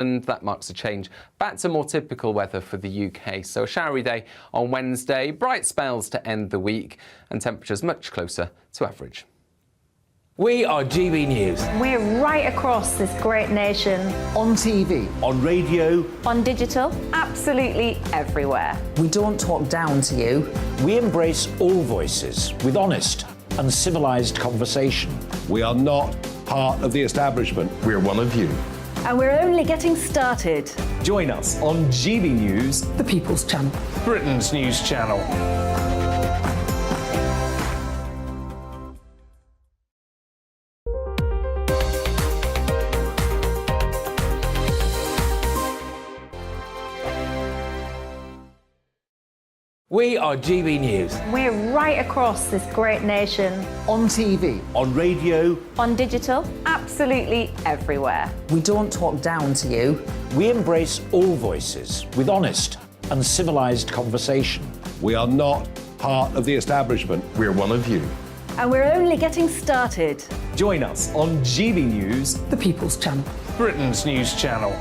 and that marks a change back to more typical weather for the UK. So a showery day on Wednesday, bright spells to end the week, and temperatures much closer to average. We are GB News. We're right across this great nation. On TV. On radio. On digital. Absolutely everywhere. We don't talk down to you. We embrace all voices with honest and civilised conversation. We are not part of the establishment. We're one of you. And we're only getting started. Join us on GB News, The People's Channel. Britain's news channel. We are GB News. We're right across this great nation. On TV. On radio. On digital. Absolutely everywhere. We don't talk down to you. We embrace all voices with honest and civilised conversation. We are not part of the establishment. We're one of you. And we're only getting started. Join us on GB News, The People's Channel. Britain's news channel.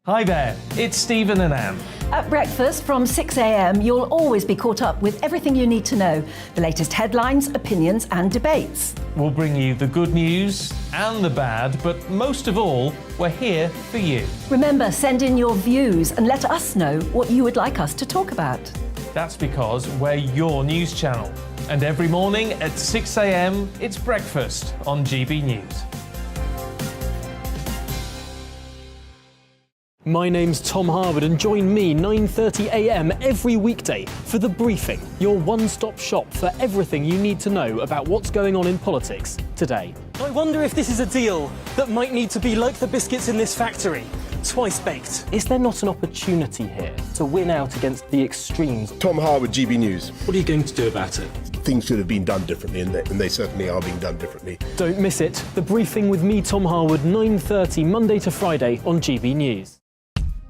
Hi there, it's Stephen and Anne. At breakfast from 6 a.m, you'll always be caught up with everything you need to know, the latest headlines, opinions and debates. We'll bring you the good news and the bad, but most of all, we're here for you. Remember, send in your views and let us know what you would like us to talk about. That's because we're your news channel. And every morning at 6 a.m, it's breakfast on GB News. My name's Tom Harwood and join me 9:30 a.m. every weekday for The Briefing, your one-stop shop for everything you need to know about what's going on in politics today. I wonder if this is a deal that might need to be like the biscuits in this factory, twice baked. Is there not an opportunity here to win out against the extremes? Tom Harwood, GB News. What are you going to do about it? Things should have been done differently, and they certainly are being done differently. Don't miss it. The Briefing with me, Tom Harwood, 9:30 Monday to Friday on GB News.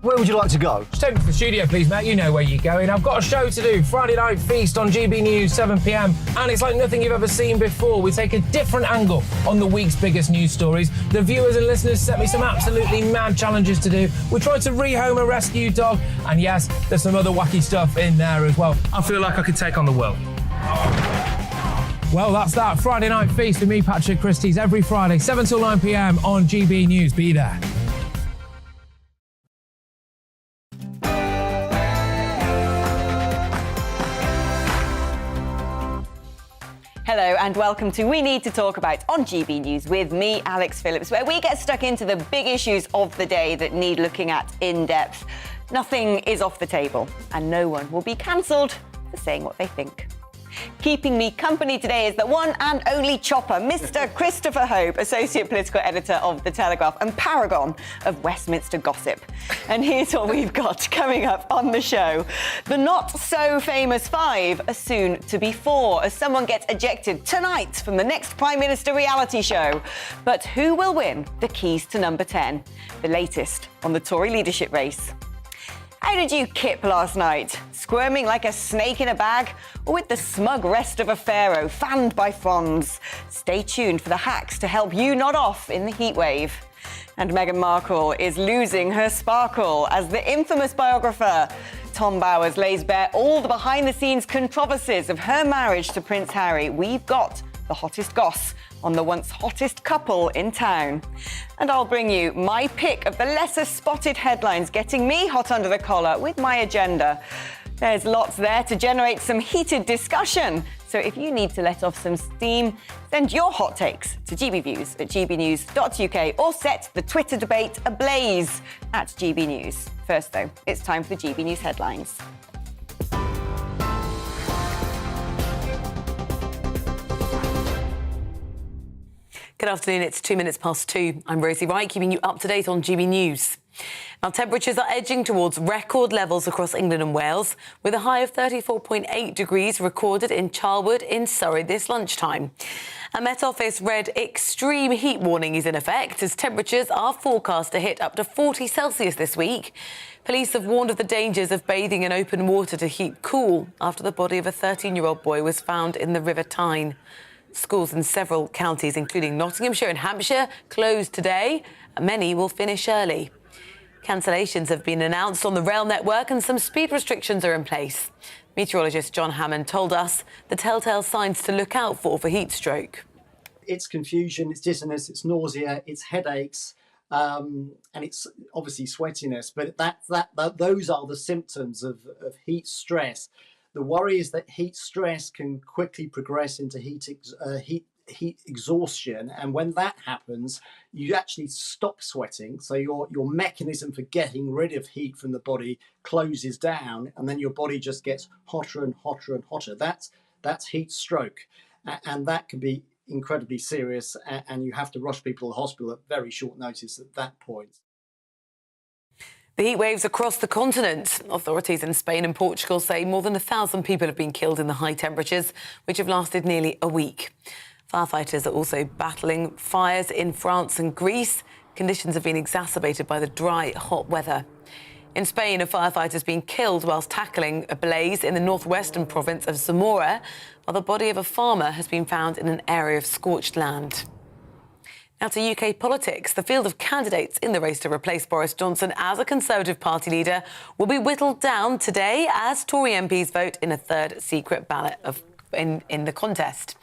Where would you like to go? Just take me to the studio, please, mate. You know where you're going. I've got a show to do. Friday Night Feast on GB News, 7 p.m. And it's like nothing you've ever seen before. We take a different angle on the week's biggest news stories. The viewers and listeners set me some absolutely mad challenges to do. We tried to rehome a rescue dog. And yes, there's some other wacky stuff in there as well. I feel like I could take on the world. Well, that's that. Friday Night Feast with me, Patrick Christie's, every Friday, 7 till 9 p.m. on GB News. Be there. Hello and welcome to We Need to Talk About on GB News with me, Alex Phillips, where we get stuck into the big issues of the day that need looking at in depth. Nothing is off the table and no one will be cancelled for saying what they think. Keeping me company today is the one and only chopper, Mr. Christopher Hope, Associate Political Editor of The Telegraph and paragon of Westminster gossip. And here's what we've got coming up on the show. The not-so-famous 5 are soon to be 4 as someone gets ejected tonight from the next Prime Minister reality show. But who will win the keys to number 10? The latest on the Tory leadership race. How did you kip last night? Squirming like a snake in a bag? Or with the smug rest of a pharaoh fanned by fronds? Stay tuned for the hacks to help you nod off in the heatwave. And Meghan Markle is losing her sparkle as the infamous biographer Tom Bowers lays bare all the behind-the-scenes controversies of her marriage to Prince Harry. We've got the hottest goss on the once hottest couple in town. And I'll bring you my pick of the lesser spotted headlines getting me hot under the collar with my agenda. There's lots there to generate some heated discussion. So if you need to let off some steam, send your hot takes to gbviews at gbnews.uk or set the Twitter debate ablaze at GB News. First, though, it's time for the GB News headlines. Good afternoon, it's 2 minutes past 2. I'm Rosie Wright, keeping you up to date on GB News. Now, temperatures are edging towards record levels across England and Wales, with a high of 34.8 degrees recorded in Charlwood in Surrey this lunchtime. A Met Office red extreme heat warning is in effect as temperatures are forecast to hit up to 40 Celsius this week. Police have warned of the dangers of bathing in open water to keep cool after the body of a 13-year-old boy was found in the River Tyne. Schools in several counties, including Nottinghamshire and Hampshire, closed today, and many will finish early. Cancellations have been announced on the rail network and some speed restrictions are in place. Meteorologist John Hammond told us the telltale signs to look out for heat stroke. It's confusion, it's dizziness, it's nausea, it's headaches, and it's obviously sweatiness. But those are the symptoms of heat stress. The worry is that heat stress can quickly progress into heat exhaustion, and when that happens, you actually stop sweating. So your mechanism for getting rid of heat from the body closes down, and then your body just gets hotter and hotter and hotter. That's heat stroke, and that can be incredibly serious, and you have to rush people to the hospital at very short notice at that point. The heat waves across the continent. Authorities in Spain and Portugal say more than 1,000 people have been killed in the high temperatures, which have lasted nearly a week. Firefighters are also battling fires in France and Greece. Conditions have been exacerbated by the dry, hot weather. In Spain, a firefighter has been killed whilst tackling a blaze in the northwestern province of Zamora, while the body of a farmer has been found in an area of scorched land. Now to UK politics. The field of candidates in the race to replace Boris Johnson as a Conservative Party leader will be whittled down today as Tory MPs vote in a third secret ballot in the contest.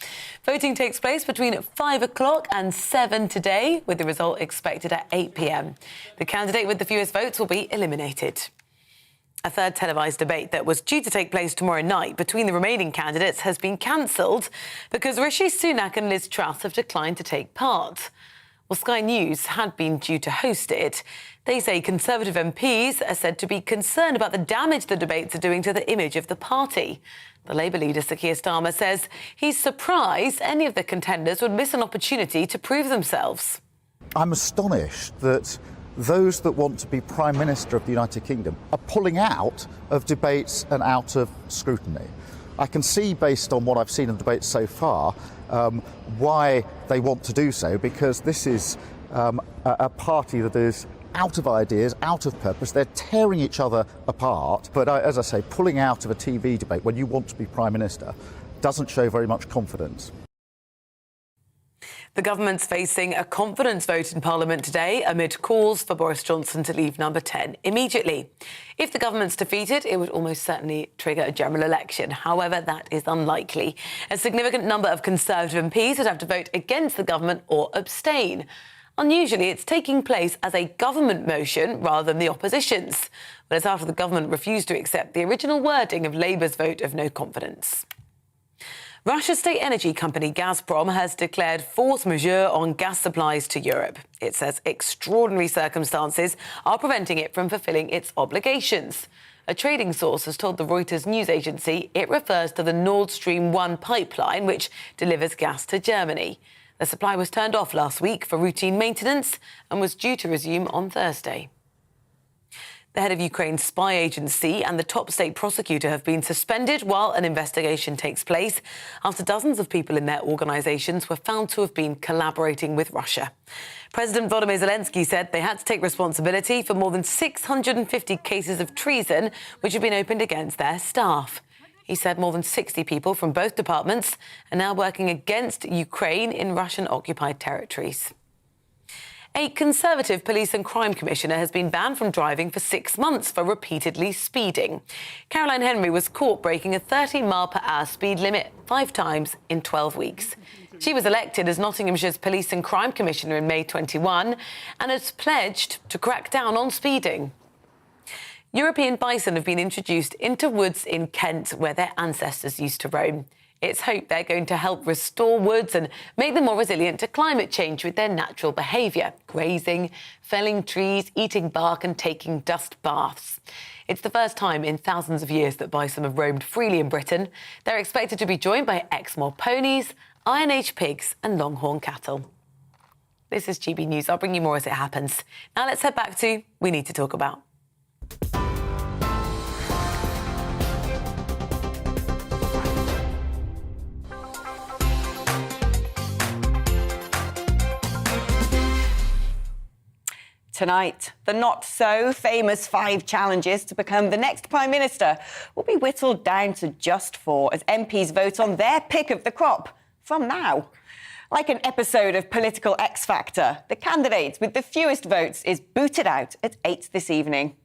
Voting takes place between 5 o'clock and 7 today, with the result expected at 8 p.m. The candidate with the fewest votes will be eliminated. A third televised debate that was due to take place tomorrow night between the remaining candidates has been cancelled because Rishi Sunak and Liz Truss have declined to take part. Well, Sky News had been due to host it. They say Conservative MPs are said to be concerned about the damage the debates are doing to the image of the party. The Labour leader, Sir Keir Starmer, says he's surprised any of the contenders would miss an opportunity to prove themselves. I'm astonished that those that want to be Prime Minister of the United Kingdom are pulling out of debates and out of scrutiny. I can see, based on what I've seen in the debates so far, why they want to do so, because this is a party that is out of ideas, out of purpose. They're tearing each other apart. But as I say, pulling out of a TV debate when you want to be Prime Minister doesn't show very much confidence. The government's facing a confidence vote in Parliament today amid calls for Boris Johnson to leave number 10 immediately. If the government's defeated, it would almost certainly trigger a general election. However, that is unlikely. A significant number of Conservative MPs would have to vote against the government or abstain. Unusually, it's taking place as a government motion rather than the opposition's. But it's after the government refused to accept the original wording of Labour's vote of no confidence. Russia's state energy company Gazprom has declared force majeure on gas supplies to Europe. It says extraordinary circumstances are preventing it from fulfilling its obligations. A trading source has told the Reuters news agency it refers to the Nord Stream 1 pipeline, which delivers gas to Germany. The supply was turned off last week for routine maintenance and was due to resume on Thursday. The head of Ukraine's spy agency and the top state prosecutor have been suspended while an investigation takes place after dozens of people in their organisations were found to have been collaborating with Russia. President Volodymyr Zelensky said they had to take responsibility for more than 650 cases of treason which have been opened against their staff. He said more than 60 people from both departments are now working against Ukraine in Russian-occupied territories. A Conservative police and crime commissioner has been banned from driving for 6 months for repeatedly speeding. Caroline Henry was caught breaking a 30-mile-per-hour speed limit 5 times in 12 weeks. She was elected as Nottinghamshire's police and crime commissioner in May 21 and has pledged to crack down on speeding. European bison have been introduced into woods in Kent where their ancestors used to roam. It's hoped they're going to help restore woods and make them more resilient to climate change with their natural behaviour, grazing, felling trees, eating bark and taking dust baths. It's the first time in thousands of years that bison have roamed freely in Britain. They're expected to be joined by Exmoor ponies, Iron Age pigs and Longhorn cattle. This is GB News. I'll bring you more as it happens. Now let's head back to We Need to Talk About. Tonight, the not-so-famous 5 challenges to become the next Prime Minister will be whittled down to just 4 as MPs vote on their pick of the crop. from now. Like an episode of Political X Factor, the candidate with the fewest votes is booted out at 8 this evening.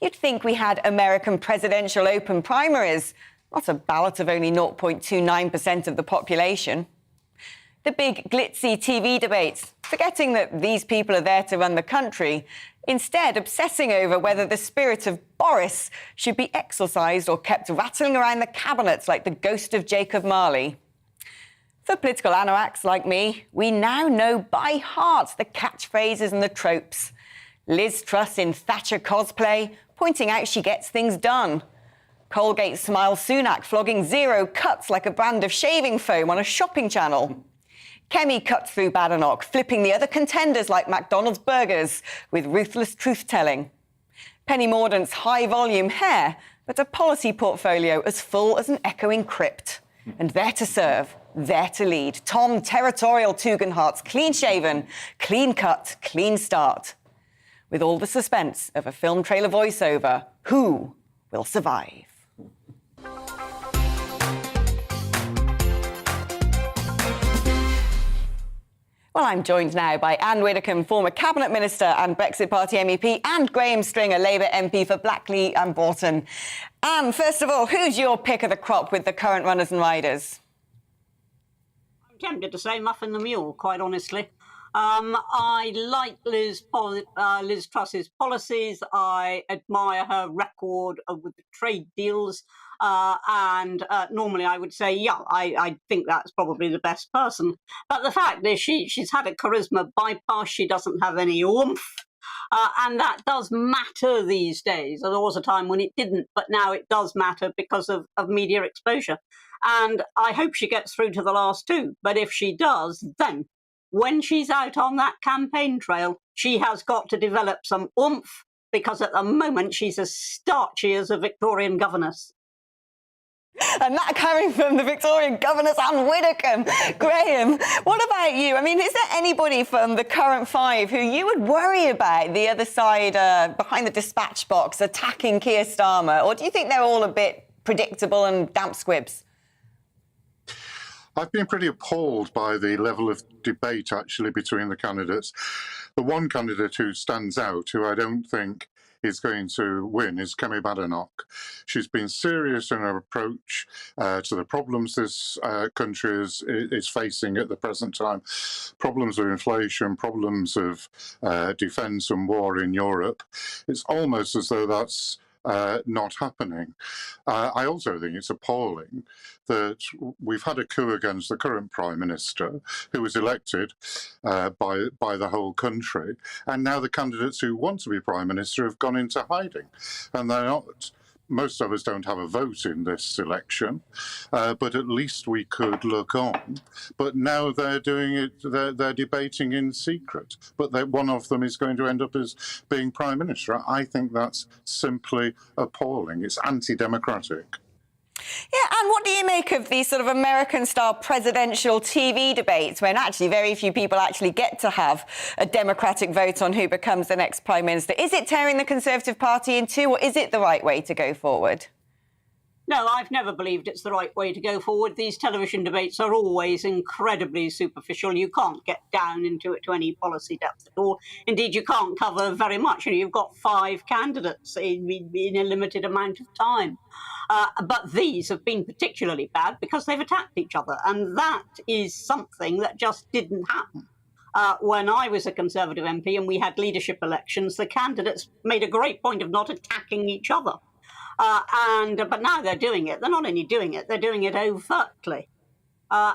You'd think we had American presidential open primaries, not a ballot of only 0.29% of the population. The big glitzy TV debates, forgetting that these people are there to run the country, instead obsessing over whether the spirit of Boris should be exorcised or kept rattling around the cabinet like the ghost of Jacob Marley. For political anoraks like me, we now know by heart the catchphrases and the tropes. Liz Truss in Thatcher cosplay, pointing out she gets things done. Colgate smile Sunak flogging zero cuts like a brand of shaving foam on a shopping channel. Kemi cuts through Badenoch, flipping the other contenders like McDonald's burgers with ruthless truth-telling. Penny Mordaunt's high-volume hair, but a policy portfolio as full as an echoing crypt. And there to serve, there to lead. Tom Territorial Tugendhat's clean-shaven, clean-cut, clean start. With all the suspense of a film trailer voiceover, who will survive? Well, I'm joined now by Anne Widdecombe, former Cabinet Minister and Brexit Party MEP, and Graham Stringer, Labour MP for Blackley and Broughton. Anne, first of all, who's your pick of the crop with the current runners and riders? I'm tempted to say Muffin the Mule, quite honestly. I like Liz Truss's policies. I admire her record with the trade deals. And normally I would say, yeah, I think that's probably the best person. But the fact is she's had a charisma bypass. She doesn't have any oomph. And that does matter these days. There was a time when it didn't, but now it does matter because of media exposure. And I hope she gets through to the last two. But if she does, then when she's out on that campaign trail, she has got to develop some oomph, because at the moment she's as starchy as a Victorian governess. And that coming from the Victorian governess, Anne Widdecombe. Graham, what about you? I mean, is there anybody from the current five who you would worry about the other side, behind the dispatch box, attacking Keir Starmer? Or do you think they're all a bit predictable and damp squibs? I've been pretty appalled by the level of debate, actually, between the candidates. The one candidate who stands out, who I don't think is going to win, is Kemi Badenoch. She's been serious in her approach to the problems this country is facing at the present time. Problems of inflation, problems of defence and war in Europe. It's almost as though that's not happening. I also think it's appalling that we've had a coup against the current Prime Minister, who was elected by the whole country, and now the candidates who want to be Prime Minister have gone into hiding, and they're not. Most of us don't have a vote in this election, but at least we could look on. But now they're doing it, they're debating in secret. But one of them is going to end up as being Prime Minister. I think that's simply appalling. It's anti-democratic. Yeah, and what do you make of these sort of American-style presidential TV debates when actually very few people actually get to have a democratic vote on who becomes the next Prime Minister? Is it tearing the Conservative Party in two, or is it the right way to go forward? No, I've never believed it's the right way to go forward. These television debates are always incredibly superficial. You can't get down into it to any policy depth at all. Indeed, you can't cover very much. You've got 5 candidates in a limited amount of time. But these have been particularly bad because they've attacked each other. And that is something that just didn't happen. When I was a Conservative MP and we had leadership elections, the candidates made a great point of not attacking each other. But now they're doing it. They're not only doing it, they're doing it overtly. I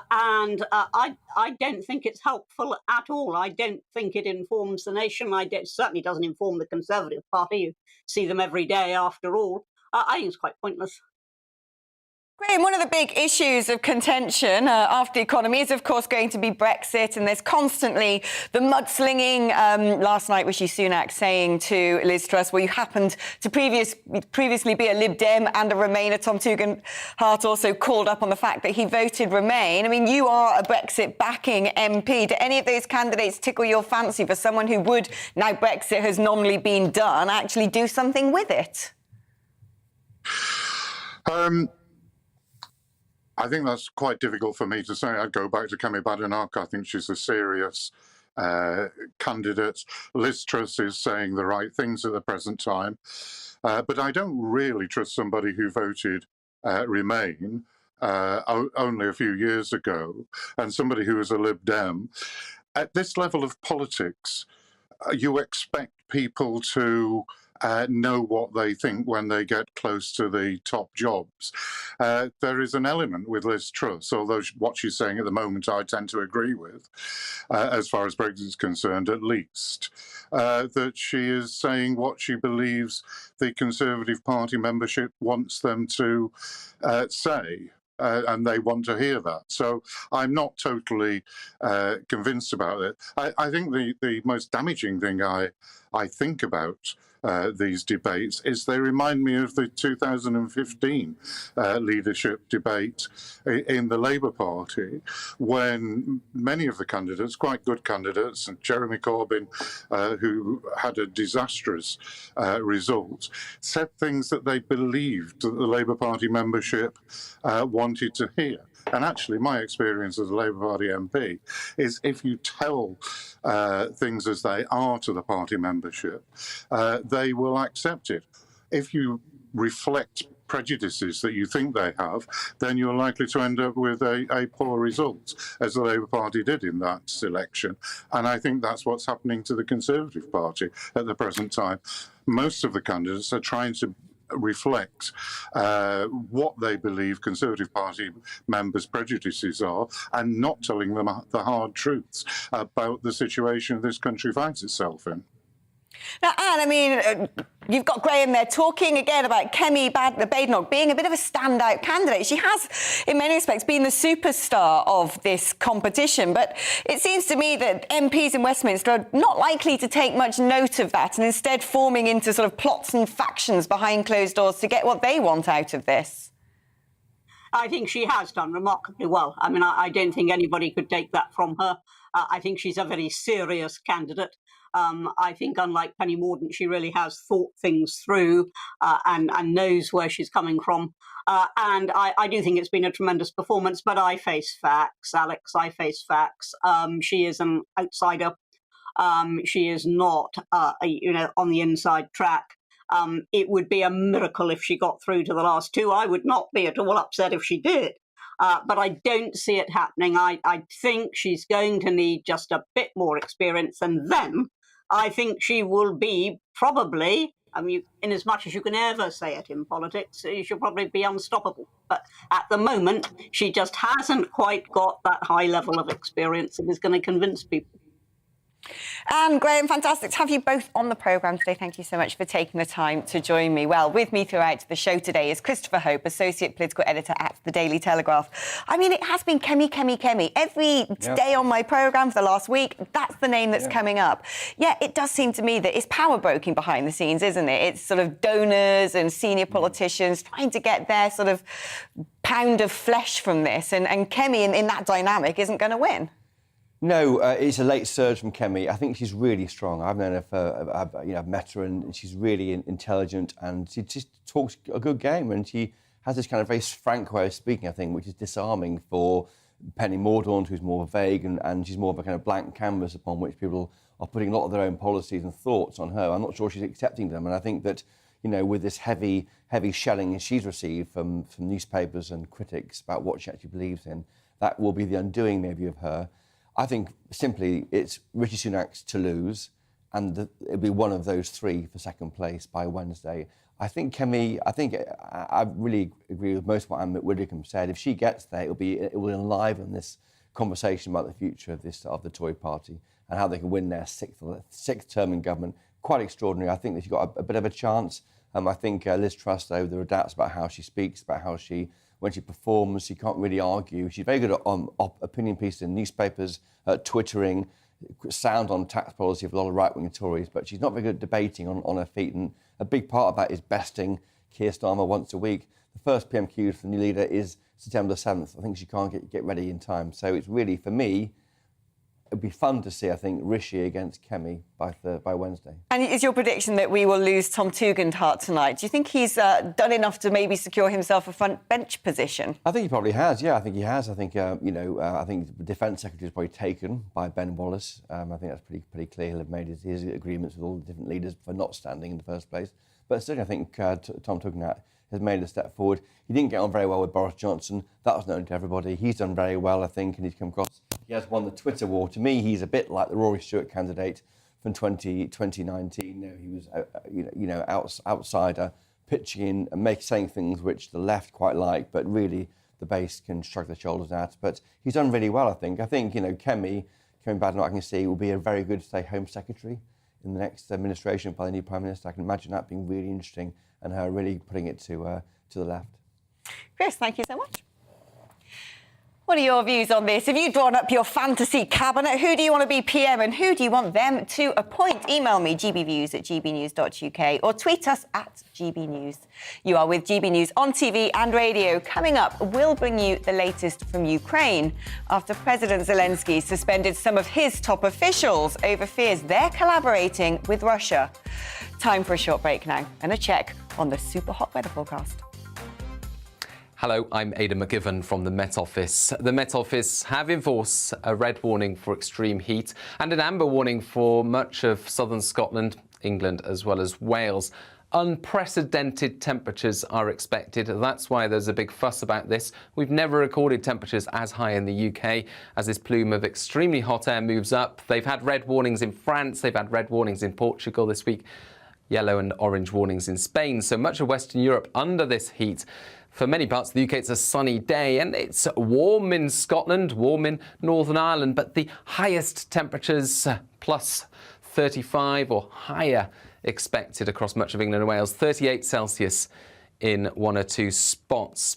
don't think it's helpful at all. I don't think it informs the nation. It certainly doesn't inform the Conservative Party. You see them every day, after all. I think it's quite pointless. Graham, one of the big issues of contention after the economy is, of course, going to be Brexit, and there's constantly the mudslinging. Last night, Rishi Sunak saying to Liz Truss, well, you happened to previously be a Lib Dem and a Remainer. Tom Tugendhat also called up on the fact that he voted Remain. I mean, you are a Brexit-backing MP. Do any of those candidates tickle your fancy for someone who would, now Brexit has nominally been done, actually do something with it? I think that's quite difficult for me to say. I'd go back to Kemi Badenoch. I think she's a serious candidate. Liz Truss is saying the right things at the present time. But I don't really trust somebody who voted Remain only a few years ago, and somebody who is a Lib Dem. At this level of politics, you expect people to know what they think when they get close to the top jobs. There is an element with Liz Truss, although what she's saying at the moment I tend to agree with, as far as Brexit is concerned at least, that she is saying what she believes the Conservative Party membership wants them to say. And they want to hear that. So I'm not totally convinced about it. I think the most damaging thing I think about these debates is they remind me of the 2015 leadership debate in the Labour Party, when many of the candidates, quite good candidates, and Jeremy Corbyn, who had a disastrous result, said things that they believed that the Labour Party membership wanted to hear. And actually, my experience as a Labour Party MP is if you tell things as they are to the party membership, they will accept it. If you reflect prejudices that you think they have, then you're likely to end up with a poor result, as the Labour Party did in that election. And I think that's what's happening to the Conservative Party at the present time. Most of the candidates are trying to reflect what they believe Conservative Party members' prejudices are, and not telling them the hard truths about the situation this country finds itself in. Now, Anne, I mean, you've got Graham there talking again about Kemi Badenoch being a bit of a standout candidate. She has, in many respects, been the superstar of this competition. But it seems to me that MPs in Westminster are not likely to take much note of that, and instead forming into sort of plots and factions behind closed doors to get what they want out of this. I think she has done remarkably well. I mean, I don't think anybody could take that from her. I think she's a very serious candidate. I think, unlike Penny Mordaunt, she really has thought things through and knows where she's coming from. And I do think it's been a tremendous performance, but I face facts, Alex. I face facts. She is an outsider. She is not, on the inside track. It would be a miracle if she got through to the last two. I would not be at all upset if she did. But I don't see it happening. I think she's going to need just a bit more experience, and then I think she will be probably, in as much as you can ever say it in politics, she'll probably be unstoppable. But at the moment, she just hasn't quite got that high level of experience that is going to convince people. And Graham, fantastic to have you both on the programme today. Thank you so much for taking the time to join me. Well, with me throughout the show today is Christopher Hope, Associate Political Editor at The Daily Telegraph. I mean, it has been Kemi. Every day on my programme for the last week, that's the name that's coming up. Yeah, it does seem to me that it's power broking behind the scenes, isn't it? It's sort of donors and senior politicians trying to get their sort of pound of flesh from this. And Kemi, in that dynamic, isn't going to win. No, it's a late surge from Kemi. I think she's really strong. I've known her for, I've met her, and she's really intelligent, and she just talks a good game, and she has this kind of very frank way of speaking, I think, which is disarming for Penny Mordaunt, who's more vague, and she's more of a kind of blank canvas upon which people are putting a lot of their own policies and thoughts on her. I'm not sure she's accepting them, and I think that, with this heavy shelling she's received from newspapers and critics about what she actually believes in, that will be the undoing, maybe, of her. I think simply it's Rishi Sunak's to lose, and it'll be one of those three for second place by Wednesday. I think Kemi, I really agree with most of what Anne Widdicombe said. If she gets there, it will enliven this conversation about the future of the Tory party and how they can win their sixth term in government. Quite extraordinary. I think that she's got a bit of a chance. I think Liz Truss, though, there are doubts about how she speaks, about how when she performs, she can't really argue. She's very good at opinion pieces in newspapers, Twittering, sound on tax policy of a lot of right-wing Tories, but she's not very good at debating on her feet, and a big part of that is besting Keir Starmer once a week. The first PMQ for the new leader is September the 7th. I think she can't get ready in time. So it's really, for me, it'd be fun to see, I think, Rishi against Kemi by Wednesday. And is your prediction that we will lose Tom Tugendhat tonight? Do you think he's done enough to maybe secure himself a front bench position? I think he probably has. Yeah, I think he has. I think I think the Defence Secretary is probably taken by Ben Wallace. I think that's pretty clear. He'll have made his agreements with all the different leaders for not standing in the first place. But certainly, I think Tom Tugendhat has made a step forward. He didn't get on very well with Boris Johnson. That was known to everybody. He's done very well, I think, and he's come across. He has won the Twitter war. To me, he's a bit like the Rory Stewart candidate from 2019. He was, outsider, pitching in and saying things which the left quite like, but really the base can shrug their shoulders at. But he's done really well, I think. I think, Kemi Badenoch, I can see, will be a very good, say, Home Secretary in the next administration by the new Prime Minister. I can imagine that being really interesting and her really putting it to the left. Chris, thank you so much. What are your views on this? Have you drawn up your fantasy cabinet? Who do you want to be PM and who do you want them to appoint? Email me, gbviews@gbnews.uk, or tweet us at gbnews. You are with GB News on TV and radio. Coming up, we'll bring you the latest from Ukraine after President Zelensky suspended some of his top officials over fears they're collaborating with Russia. Time for a short break now and a check on the super hot weather forecast. Hello, I'm Aidan McGivern from the Met Office. The Met Office have in force a red warning for extreme heat and an amber warning for much of southern Scotland, England, as well as Wales. Unprecedented temperatures are expected. That's why there's a big fuss about this. We've never recorded temperatures as high in the UK as this plume of extremely hot air moves up. They've had red warnings in France, they've had red warnings in Portugal this week, yellow and orange warnings in Spain. So much of Western Europe under this heat. For many parts of the UK, it's a sunny day and it's warm in Scotland, warm in Northern Ireland, but the highest temperatures, plus 35 or higher, expected across much of England and Wales, 38 Celsius in one or two spots.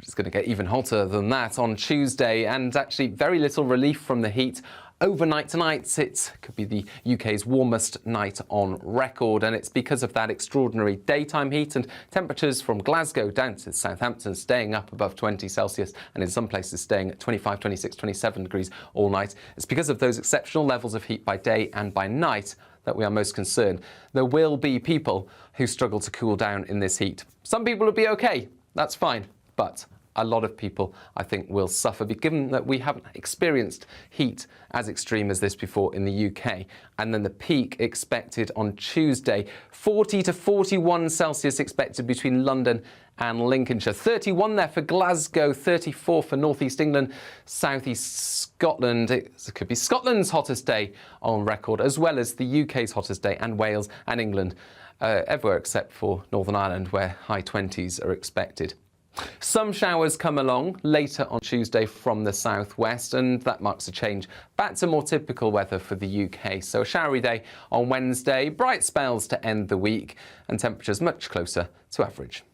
It's going to get even hotter than that on Tuesday, and actually very little relief from the heat. Overnight tonight, it could be the UK's warmest night on record, and it's because of that extraordinary daytime heat and temperatures from Glasgow down to Southampton staying up above 20 Celsius and in some places staying at 25, 26, 27 degrees all night. It's because of those exceptional levels of heat by day and by night that we are most concerned. There will be people who struggle to cool down in this heat. Some people will be okay, that's fine, but a lot of people, I think, will suffer, given that we haven't experienced heat as extreme as this before in the UK. And then the peak expected on Tuesday, 40 to 41 Celsius expected between London and Lincolnshire. 31 there for Glasgow, 34 for North East England, South East Scotland. It could be Scotland's hottest day on record, as well as the UK's hottest day, and Wales and England, everywhere except for Northern Ireland, where high 20s are expected. Some showers come along later on Tuesday from the southwest, and that marks a change back to more typical weather for the UK. So a showery day on Wednesday, bright spells to end the week, and temperatures much closer to average.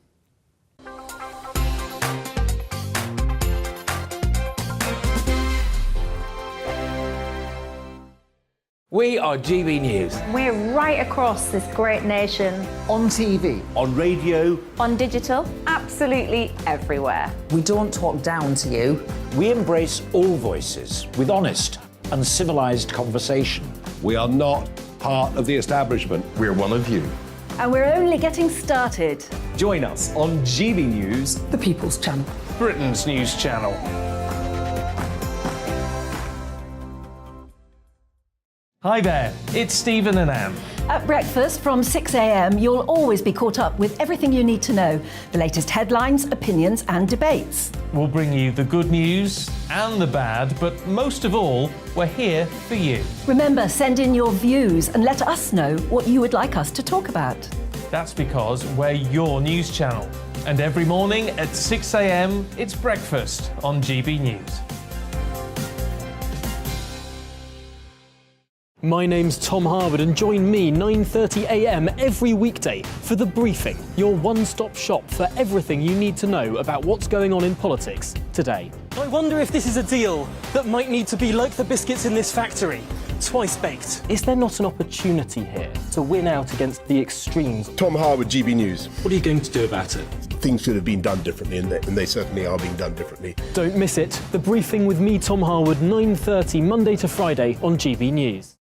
We are GB News. We're right across this great nation. On TV. On radio. On digital. Absolutely everywhere. We don't talk down to you. We embrace all voices with honest and civilised conversation. We are not part of the establishment. We're one of you. And we're only getting started. Join us on GB News, The People's Channel. Britain's news channel. Hi there, it's Stephen and Anne. At breakfast from 6 a.m, you'll always be caught up with everything you need to know, the latest headlines, opinions and debates. We'll bring you the good news and the bad, but most of all, we're here for you. Remember, send in your views and let us know what you would like us to talk about. That's because we're your news channel. And every morning at 6 a.m, it's breakfast on GB News. My name's Tom Harwood, and join me 9:30 a.m. every weekday for The Briefing, your one-stop shop for everything you need to know about what's going on in politics today. I wonder if this is a deal that might need to be like the biscuits in this factory, twice baked. Is there not an opportunity here to win out against the extremes? Tom Harwood, GB News. What are you going to do about it? things should have been done differently, and they certainly are being done differently. Don't miss it. The Briefing with me, Tom Harwood, 9:30 Monday to Friday on GB News.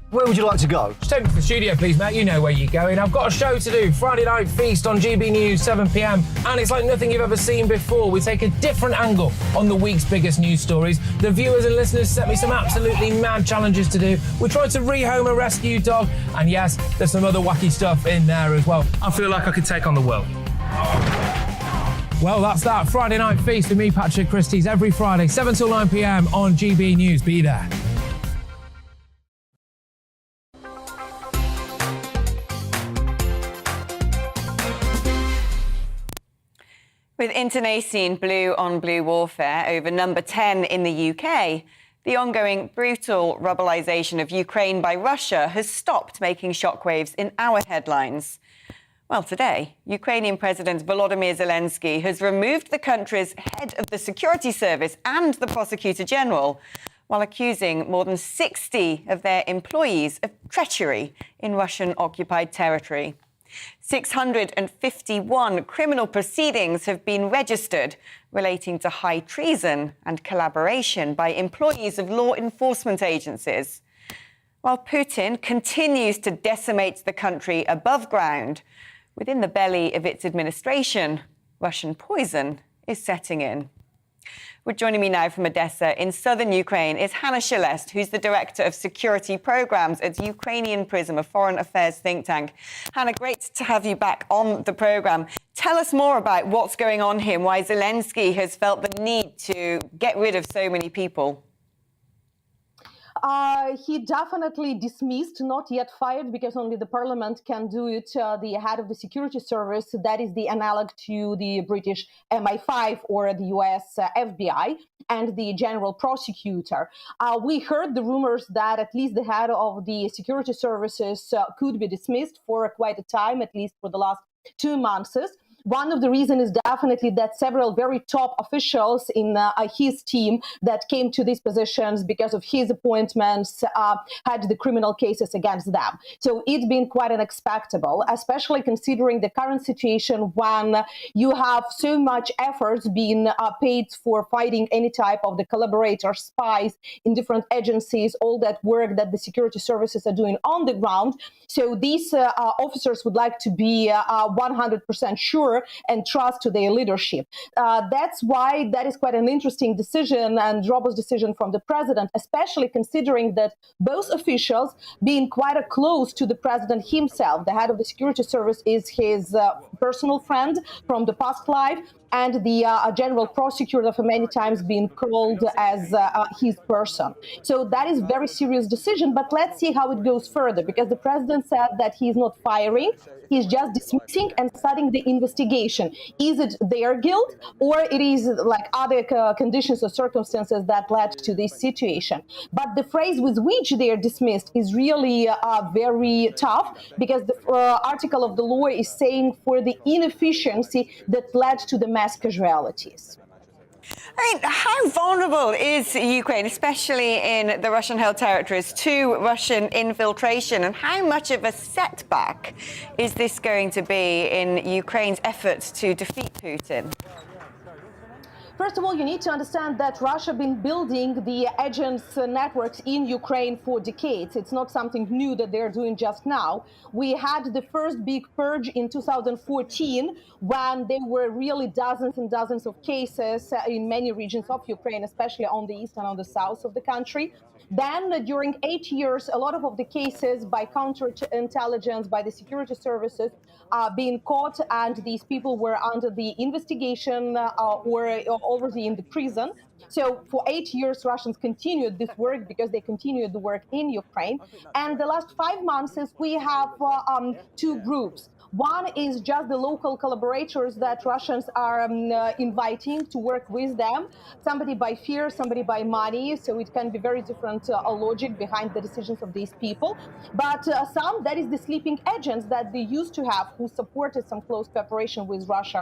Where would you like to go? Just take me to the studio, please, Matt. You know where you're going. I've got a show to do. Friday Night Feast on GB News, 7 p.m. And it's like nothing you've ever seen before. We take a different angle on the week's biggest news stories. The viewers and listeners set me some absolutely mad challenges to do. We tried to rehome a rescue dog. And yes, there's some other wacky stuff in there as well. I feel like I could take on the world. Well, that's that. Friday Night Feast with me, Patrick Christie's, every Friday, 7 till 9 p.m. on GB News. Be there. With internecine blue-on-blue warfare over number 10 in the UK, the ongoing brutal rubberization of Ukraine by Russia has stopped making shockwaves in our headlines. Well, today, Ukrainian President Volodymyr Zelensky has removed the country's head of the security service and the prosecutor general, while accusing more than 60 of their employees of treachery in Russian-occupied territory. 651 criminal proceedings have been registered relating to high treason and collaboration by employees of law enforcement agencies. While Putin continues to decimate the country above ground, within the belly of its administration, Russian poison is setting in. Well, joining me now from Odessa in southern Ukraine is Hannah Shelest, who's the Director of Security Programs at Ukrainian Prism, a foreign affairs think tank. Hannah, great to have you back on the programme. Tell us more about what's going on here, why Zelensky has felt the need to get rid of so many people. He definitely dismissed, not yet fired, because only the parliament can do it, the head of the security service, that is the analog to the British MI5 or the US FBI, and the general prosecutor. We heard the rumors that at least the head of the security services could be dismissed for quite a time, at least for the last 2 months. One of the reasons is definitely that several very top officials in his team that came to these positions because of his appointments had the criminal cases against them. So it's been quite unexpected, especially considering the current situation when you have so much efforts being paid for fighting any type of the collaborators, spies in different agencies, all that work that the security services are doing on the ground. So these officers would like to be 100% sure and trust to their leadership. That's why that is quite an interesting decision and robust decision from the president, especially considering that both officials being quite close to the president himself. The head of the security service is his personal friend from the past life, and the general prosecutor for many times being called as his person. So that is very serious decision, but let's see how it goes further, because the president said that he's not firing, he's just dismissing and starting the investigation. Is it their guilt, or it is like other conditions or circumstances that led to this situation? But the phrase with which they are dismissed is really very tough, because the article of the law is saying for the inefficiency that led to the mass casualties. I mean, how vulnerable is Ukraine, especially in the Russian-held territories, to Russian infiltration? And how much of a setback is this going to be in Ukraine's efforts to defeat Putin? First of all, you need to understand that Russia has been building the agents networks in Ukraine for decades. It's not something new that they're doing just now. We had the first big purge in 2014 when there were really dozens and dozens of cases in many regions of Ukraine, especially on the east and on the south of the country. Then, during 8 years, a lot of the cases by counterintelligence, by the security services, being caught, and these people were under the investigation or already in the prison. So for 8 years, Russians continued this work because they continued the work in Ukraine. And the last 5 months, we have two groups. One is just the local collaborators that Russians are inviting to work with them, somebody by fear, somebody by money. So it can be very different logic behind the decisions of these people. But some, that is the sleeping agents that they used to have, who supported some close cooperation with Russia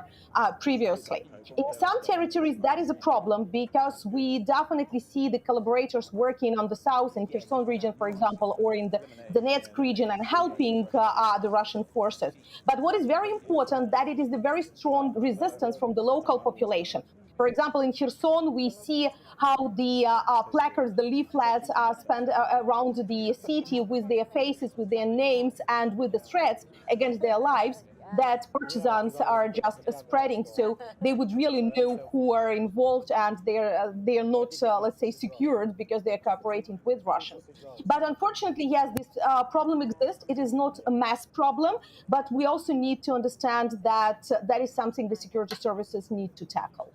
previously. In some territories, that is a problem because because we definitely see the collaborators working on the south in Kherson region, for example, or in the Donetsk region and helping the Russian forces. But what is very important that it is the very strong resistance from the local population. For example, in Kherson, we see how the placards, the leaflets are spent around the city with their faces, with their names, and with the threats against their lives that partisans are just spreading. So they would really know who are involved, and they're not, let's say, secured because they're cooperating with Russians. But unfortunately, yes, this problem exists. It is not a mass problem, but we also need to understand that that is something the security services need to tackle.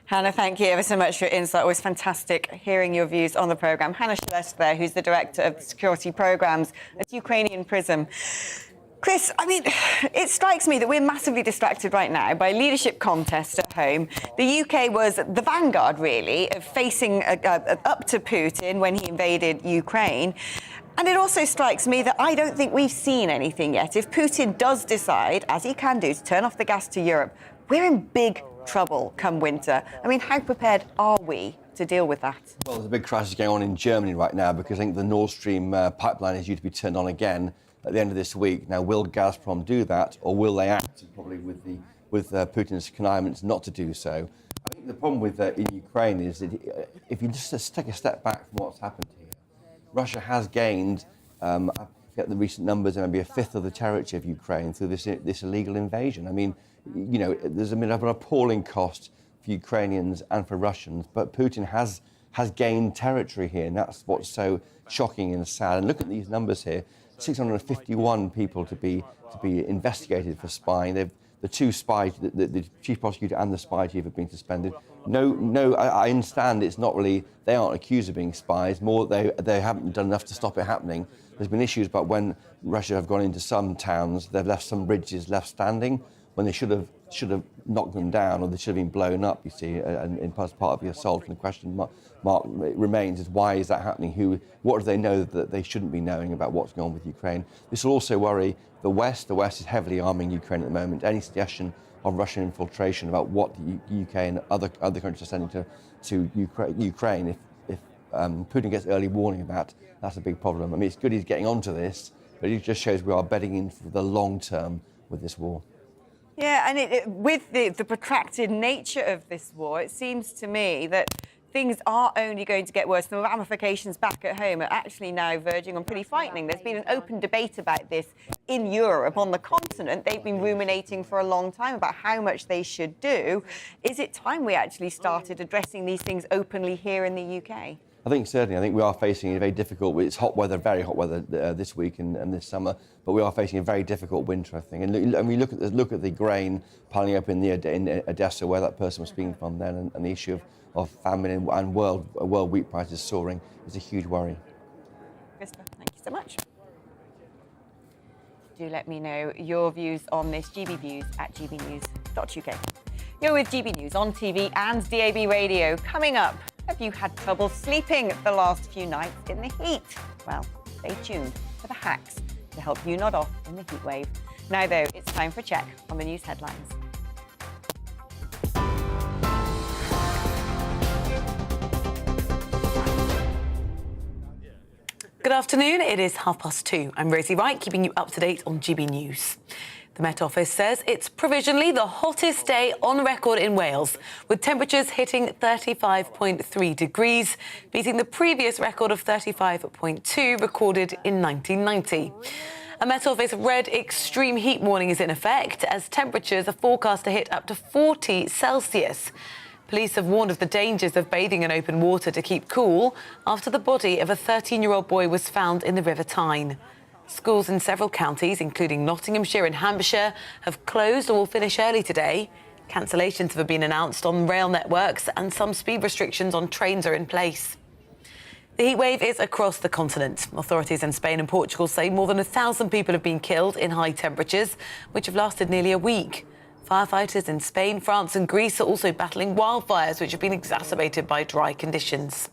Hannah, thank you ever so much for your insight. Always fantastic hearing your views on the programme. Hannah Shalest there, who's the Director of Security Programmes at Ukrainian Prism. Chris, I mean, it strikes me that we're massively distracted right now by a leadership contest at home. The UK was the vanguard, really, of facing up to Putin when he invaded Ukraine. And it also strikes me that I don't think we've seen anything yet. If Putin does decide, as he can do, to turn off the gas to Europe, we're in big trouble come winter. I mean, how prepared are we to deal with that? Well, there's a big crisis going on in Germany right now because I think the Nord Stream pipeline is due to be turned on again at the end of this week. Now, will Gazprom do that, or will they act probably with Putin's connivance not to do so? I think the problem with in Ukraine is that if you just take a step back from what's happened here, Russia has gained, I forget the recent numbers, maybe a fifth of the territory of Ukraine through this illegal invasion. I mean, you know, there's an appalling cost for Ukrainians and for Russians, but Putin has gained territory here, and that's what's so shocking and sad. And look at these numbers here: 651 people to be investigated for spying. The two spies, the chief prosecutor and the spy chief, have been suspended. No, I understand it's not really, they aren't accused of being spies. More, they haven't done enough to stop it happening. There's been issues about when Russia have gone into some towns, they've left some bridges left standing when they should have knocked them down, or they should have been blown up, you see, and as part of the assault. And the question mark remains is, why is that happening? What do they know that they shouldn't be knowing about what's going on with Ukraine? This will also worry the West. The West is heavily arming Ukraine at the moment. Any suggestion of Russian infiltration about what the UK and other countries are sending to Ukraine, if Putin gets early warning of that's a big problem. I mean, it's good he's getting onto this, but it just shows we are bedding in for the long term with this war. Yeah, and with the protracted nature of this war, it seems to me that things are only going to get worse. The ramifications back at home are actually now verging on pretty frightening. There's been an open debate about this in Europe, on the continent. They've been ruminating for a long time about how much they should do. Is it time we actually started addressing these things openly here in the UK? I think certainly. I think we are facing a very difficult. It's hot weather, very hot weather this week and this summer. But we are facing a very difficult winter, I think. And we look at the grain piling up in Odessa, where that person was speaking from then, and the issue of famine and world wheat prices soaring is a huge worry. Christopher, thank you so much. Do let me know your views on this. GBnews at gbnews.uk. You're with GB News on TV and DAB radio. Coming up, have you had trouble sleeping the last few nights in the heat? Well, stay tuned for the hacks to help you nod off in the heat wave. Now, though, it's time for a check on the news headlines. Good afternoon. It is 2:30. I'm Rosie Wright, keeping you up to date on GB News. The Met Office says it's provisionally the hottest day on record in Wales, with temperatures hitting 35.3 degrees, beating the previous record of 35.2 recorded in 1990. A Met Office red extreme heat warning is in effect, as temperatures are forecast to hit up to 40 Celsius. Police have warned of the dangers of bathing in open water to keep cool after the body of a 13-year-old boy was found in the River Tyne. Schools in several counties, including Nottinghamshire and Hampshire, have closed or will finish early today. Cancellations have been announced on rail networks, and some speed restrictions on trains are in place. The heatwave is across the continent. Authorities in Spain and Portugal say more than 1,000 people have been killed in high temperatures, which have lasted nearly a week. Firefighters in Spain, France and Greece are also battling wildfires, which have been exacerbated by dry conditions.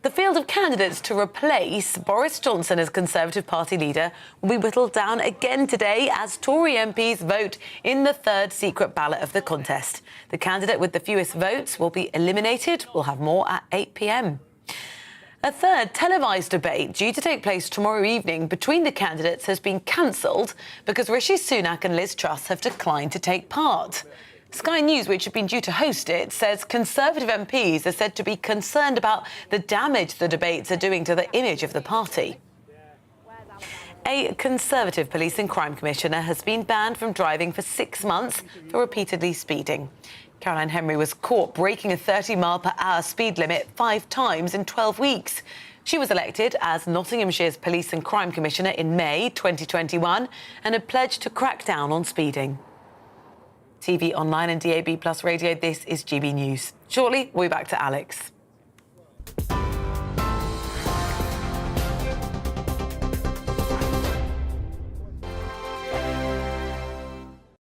The field of candidates to replace Boris Johnson as Conservative Party leader will be whittled down again today as Tory MPs vote in the third secret ballot of the contest. The candidate with the fewest votes will be eliminated. We'll have more at 8 p.m. A third televised debate due to take place tomorrow evening between the candidates has been cancelled because Rishi Sunak and Liz Truss have declined to take part. Sky News, which had been due to host it, says Conservative MPs are said to be concerned about the damage the debates are doing to the image of the party. A Conservative Police and Crime Commissioner has been banned from driving for 6 months for repeatedly speeding. Caroline Henry was caught breaking a 30-mile-per-hour speed limit 5 times in 12 weeks. She was elected as Nottinghamshire's Police and Crime Commissioner in May 2021 and had pledged to crack down on speeding. TV, online and DAB+ radio, this is GB News. Shortly, we'll be back to Alex.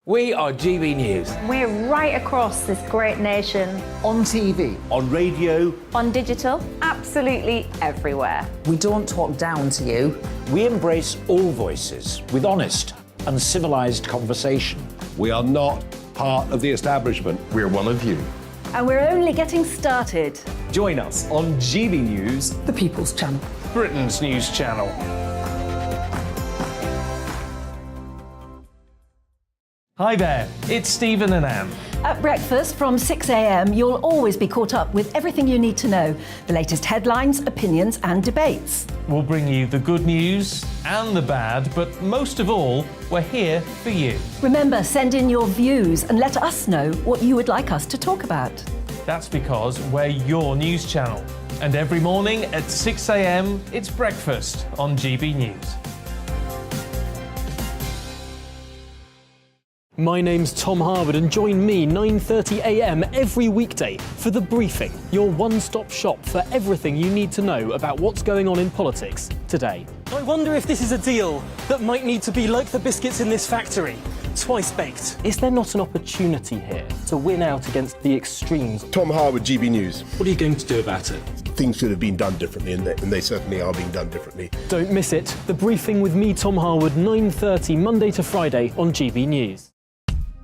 We are GB News. We're right across this great nation. On TV. On radio. On digital. Absolutely everywhere. We don't talk down to you. We embrace all voices with honest and civilised conversation. We are not part of the establishment. We're one of you. And we're only getting started. Join us on GB News, The People's Channel. Britain's news channel. Hi there, it's Stephen and Anne. At breakfast from 6 a.m, you'll always be caught up with everything you need to know, the latest headlines, opinions and debates. We'll bring you the good news and the bad, but most of all, we're here for you. Remember, send in your views and let us know what you would like us to talk about. That's because we're your news channel. And every morning at 6 a.m, it's breakfast on GB News. My name's Tom Harwood and join me 9:30 a.m. every weekday for The Briefing, your one-stop shop for everything you need to know about what's going on in politics today. I wonder if this is a deal that might need to be like the biscuits in this factory, twice baked. Is there not an opportunity here to win out against the extremes? Tom Harwood, GB News. What are you going to do about it? Things should have been done differently, and they certainly are being done differently. Don't miss it. The Briefing with me, Tom Harwood, 9:30 Monday to Friday on GB News.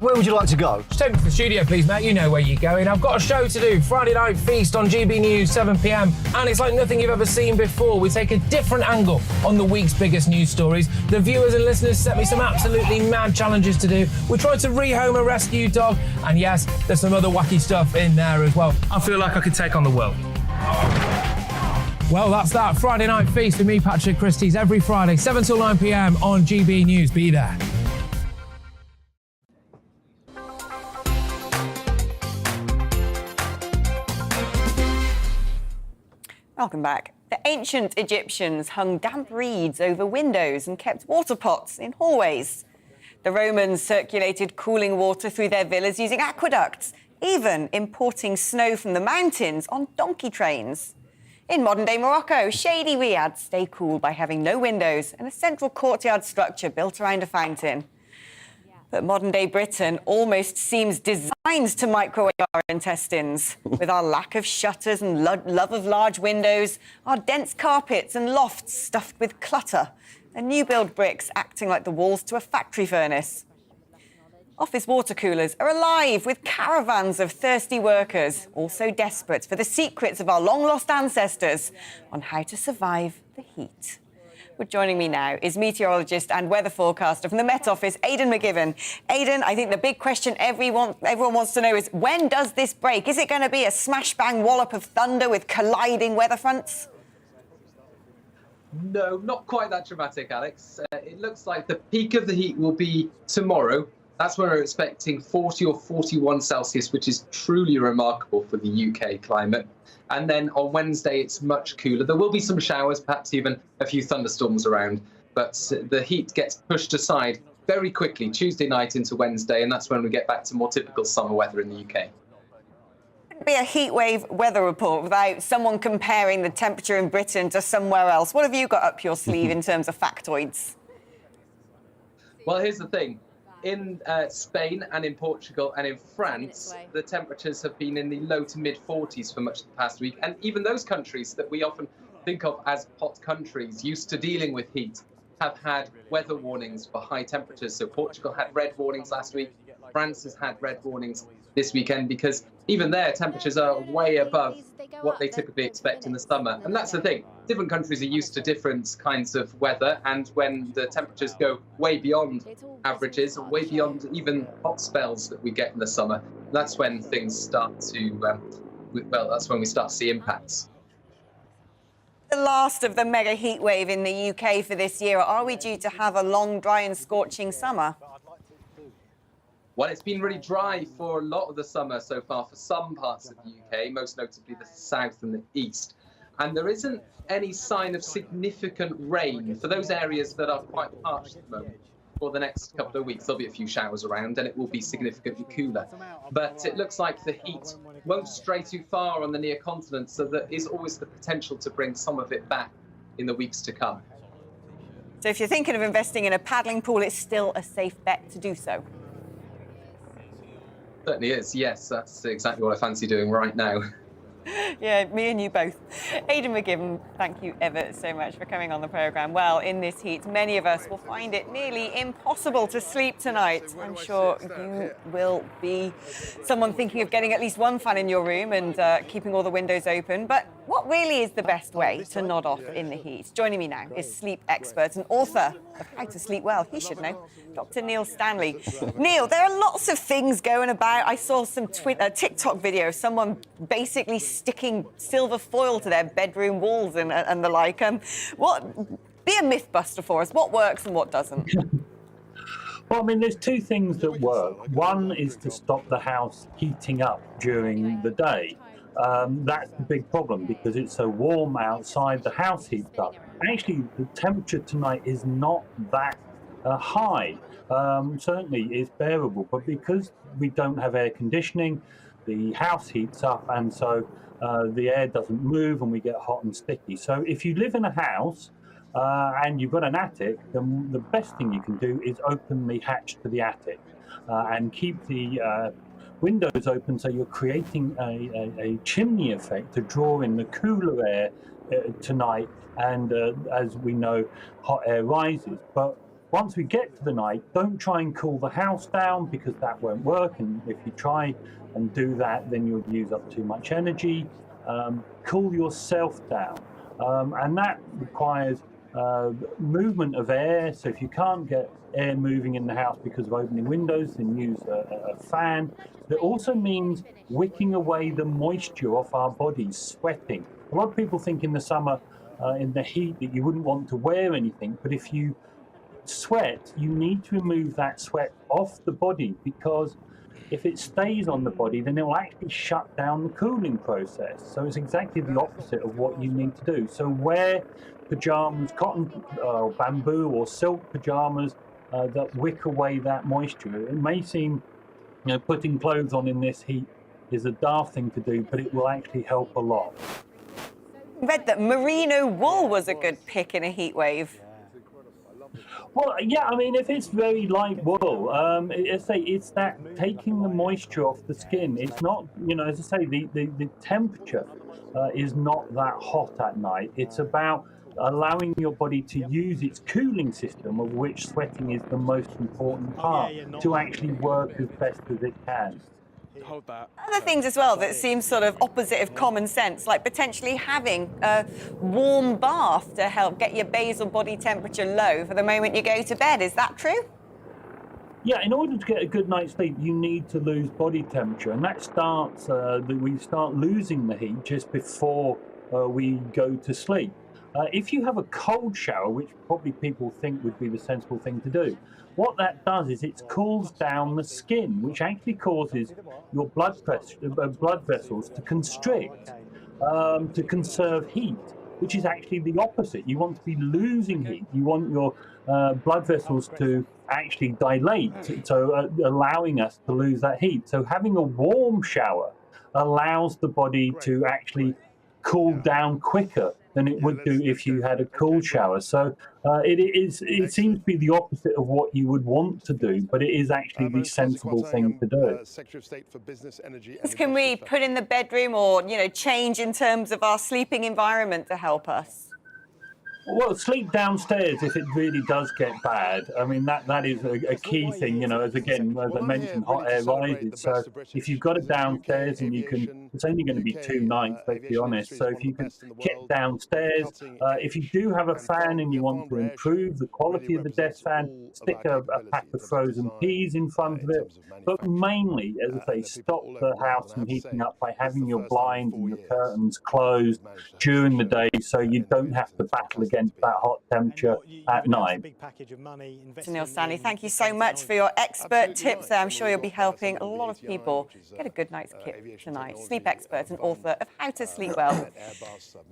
Where would you like to go? Just take me to the studio, please, mate. You know where you're going. I've got a show to do. Friday Night Feast on GB News, 7 p.m. And it's like nothing you've ever seen before. We take a different angle on the week's biggest news stories. The viewers and listeners set me some absolutely mad challenges to do. We tried to rehome a rescue dog. And yes, there's some other wacky stuff in there as well. I feel like I could take on the world. Well, that's that. Friday Night Feast with me, Patrick Christie's, every Friday, 7 till 9 p.m. on GB News. Be there. Welcome back. The ancient Egyptians hung damp reeds over windows and kept water pots in hallways. The Romans circulated cooling water through their villas using aqueducts, even importing snow from the mountains on donkey trains. In modern-day Morocco, shady riads stay cool by having no windows and a central courtyard structure built around a fountain. But modern-day Britain almost seems designed to microwave our intestines. With our lack of shutters and love of large windows, our dense carpets and lofts stuffed with clutter, and new-build bricks acting like the walls to a factory furnace. Office water coolers are alive with caravans of thirsty workers, also desperate for the secrets of our long-lost ancestors on how to survive the heat. Well, joining me now is meteorologist and weather forecaster from the Met Office, Aidan McGivern. Aidan, I think the big question everyone wants to know is, when does this break? Is it going to be a smash-bang wallop of thunder with colliding weather fronts? No, not quite that dramatic, Alex. It looks like the peak of the heat will be tomorrow. That's when we're expecting 40 or 41 Celsius, which is truly remarkable for the UK climate. And then on Wednesday, it's much cooler. There will be some showers, perhaps even a few thunderstorms around. But the heat gets pushed aside very quickly Tuesday night into Wednesday, and that's when we get back to more typical summer weather in the UK. Wouldn't be a heatwave weather report without someone comparing the temperature in Britain to somewhere else. What have you got up your sleeve in terms of factoids? Well, here's the thing. in Spain and in Portugal and in France, the temperatures have been in the low to mid 40s for much of the past week. And even those countries that we often think of as hot countries, used to dealing with heat, have had weather warnings for high temperatures. So Portugal had red warnings last week. France has had red warnings this weekend, because even their temperatures are way above what they typically expect in the summer. And that's the thing. Different countries are used to different kinds of weather, and when the temperatures go way beyond averages, or way beyond even hot spells that we get in the summer, that's when things start to, that's when we start to see impacts. The last of the mega heat wave in the UK for this year. Are we due to have a long, dry and scorching summer? Well, it's been really dry for a lot of the summer so far for some parts of the UK, most notably the south and the east. And there isn't any sign of significant rain for those areas that are quite parched at the moment. For the next couple of weeks, there'll be a few showers around and it will be significantly cooler. But it looks like the heat won't stray too far on the near continent, so there is always the potential to bring some of it back in the weeks to come. So if you're thinking of investing in a paddling pool, it's still a safe bet to do so. Certainly is, yes. That's exactly what I fancy doing right now. Yeah, me and you both. Aidan McGibbon, thank you ever so much for coming on the programme. Well, in this heat, many of us will find it nearly impossible to sleep tonight. I'm sure you will be someone thinking of getting at least one fan in your room and keeping all the windows open. But what really is the best way to nod off in the heat? Joining me now is sleep expert and author of How to Sleep Well, he should know, Dr. Neil Stanley. Neil, there are lots of things going about. I saw some TikTok video of someone basically sticking silver foil to their bedroom walls and the like. Be a myth buster for us. What works and what doesn't? Well, I mean, there's two things that work. One is to stop the house heating up during the day. That's the big problem, because it's so warm outside, the house heats up. Actually, the temperature tonight is not that high. Certainly it's bearable, but because we don't have air conditioning, the house heats up, and so the air doesn't move and we get hot and sticky. So if you live in a house and you've got an attic, then the best thing you can do is open the hatch to the attic and keep the windows open, so you're creating a chimney effect to draw in the cooler air tonight, and as we know, hot air rises. But once we get to the night, don't try and cool the house down, because that won't work, and if you try and do that, then you'll use up too much energy. Cool yourself down, and that requires movement of air. So if you can't get air moving in the house because of opening windows, then use a fan. It also means wicking away the moisture off our bodies, sweating. A lot of people think in the summer, in the heat, that you wouldn't want to wear anything, but if you sweat, you need to remove that sweat off the body, because if it stays on the body, then it will actually shut down the cooling process. So it's exactly the opposite of what you need to do. So wear pajamas, cotton, bamboo or silk pajamas that wick away that moisture. It may seem, putting clothes on in this heat is a daft thing to do, but it will actually help a lot. I read that merino wool was a good pick in a heat wave. Well, yeah, I mean, if it's very light wool, it's that taking the moisture off the skin. It's not, as I say, the temperature is not that hot at night. It's about allowing your body to use its cooling system, of which sweating is the most important part, to actually work as best as it can. Other things as well that seem sort of opposite of common sense, like potentially having a warm bath to help get your basal body temperature low for the moment you go to bed. Is that true? Yeah, in order to get a good night's sleep, you need to lose body temperature, and that starts, we start losing the heat just before we go to sleep. If you have a cold shower, which probably people think would be the sensible thing to do, what that does is it cools down the skin, which actually causes your blood vessels to constrict, to conserve heat, which is actually the opposite. You want to be losing heat. You want your blood vessels to actually dilate, so allowing us to lose that heat. So having a warm shower allows the body to actually cool down quicker than it would do if you had a cool shower. So it seems to be the opposite of what you would want to do, but it is actually the sensible thing to do. Secretary of State for Business, Energy Can we put in the bedroom or, change in terms of our sleeping environment to help us? Well, sleep downstairs if it really does get bad. I mean, that is a key thing, as I mentioned, hot air rises. So if you've got it downstairs and you can, it's only going to be 2 nights, let's be honest. So if you can get downstairs, if you do have a fan and you want to improve the quality of the desk fan, stick a pack of frozen peas in front of it. But mainly, as I say, stop the house from heating up by having your blinds and your curtains closed during the day so you don't have to battle against that hot temperature at night. Neil Stanley, thank you so much for your expert tips there. I'm sure you'll be helping a lot of people get a good night's sleep tonight. Sleep expert and author of How to Sleep Well.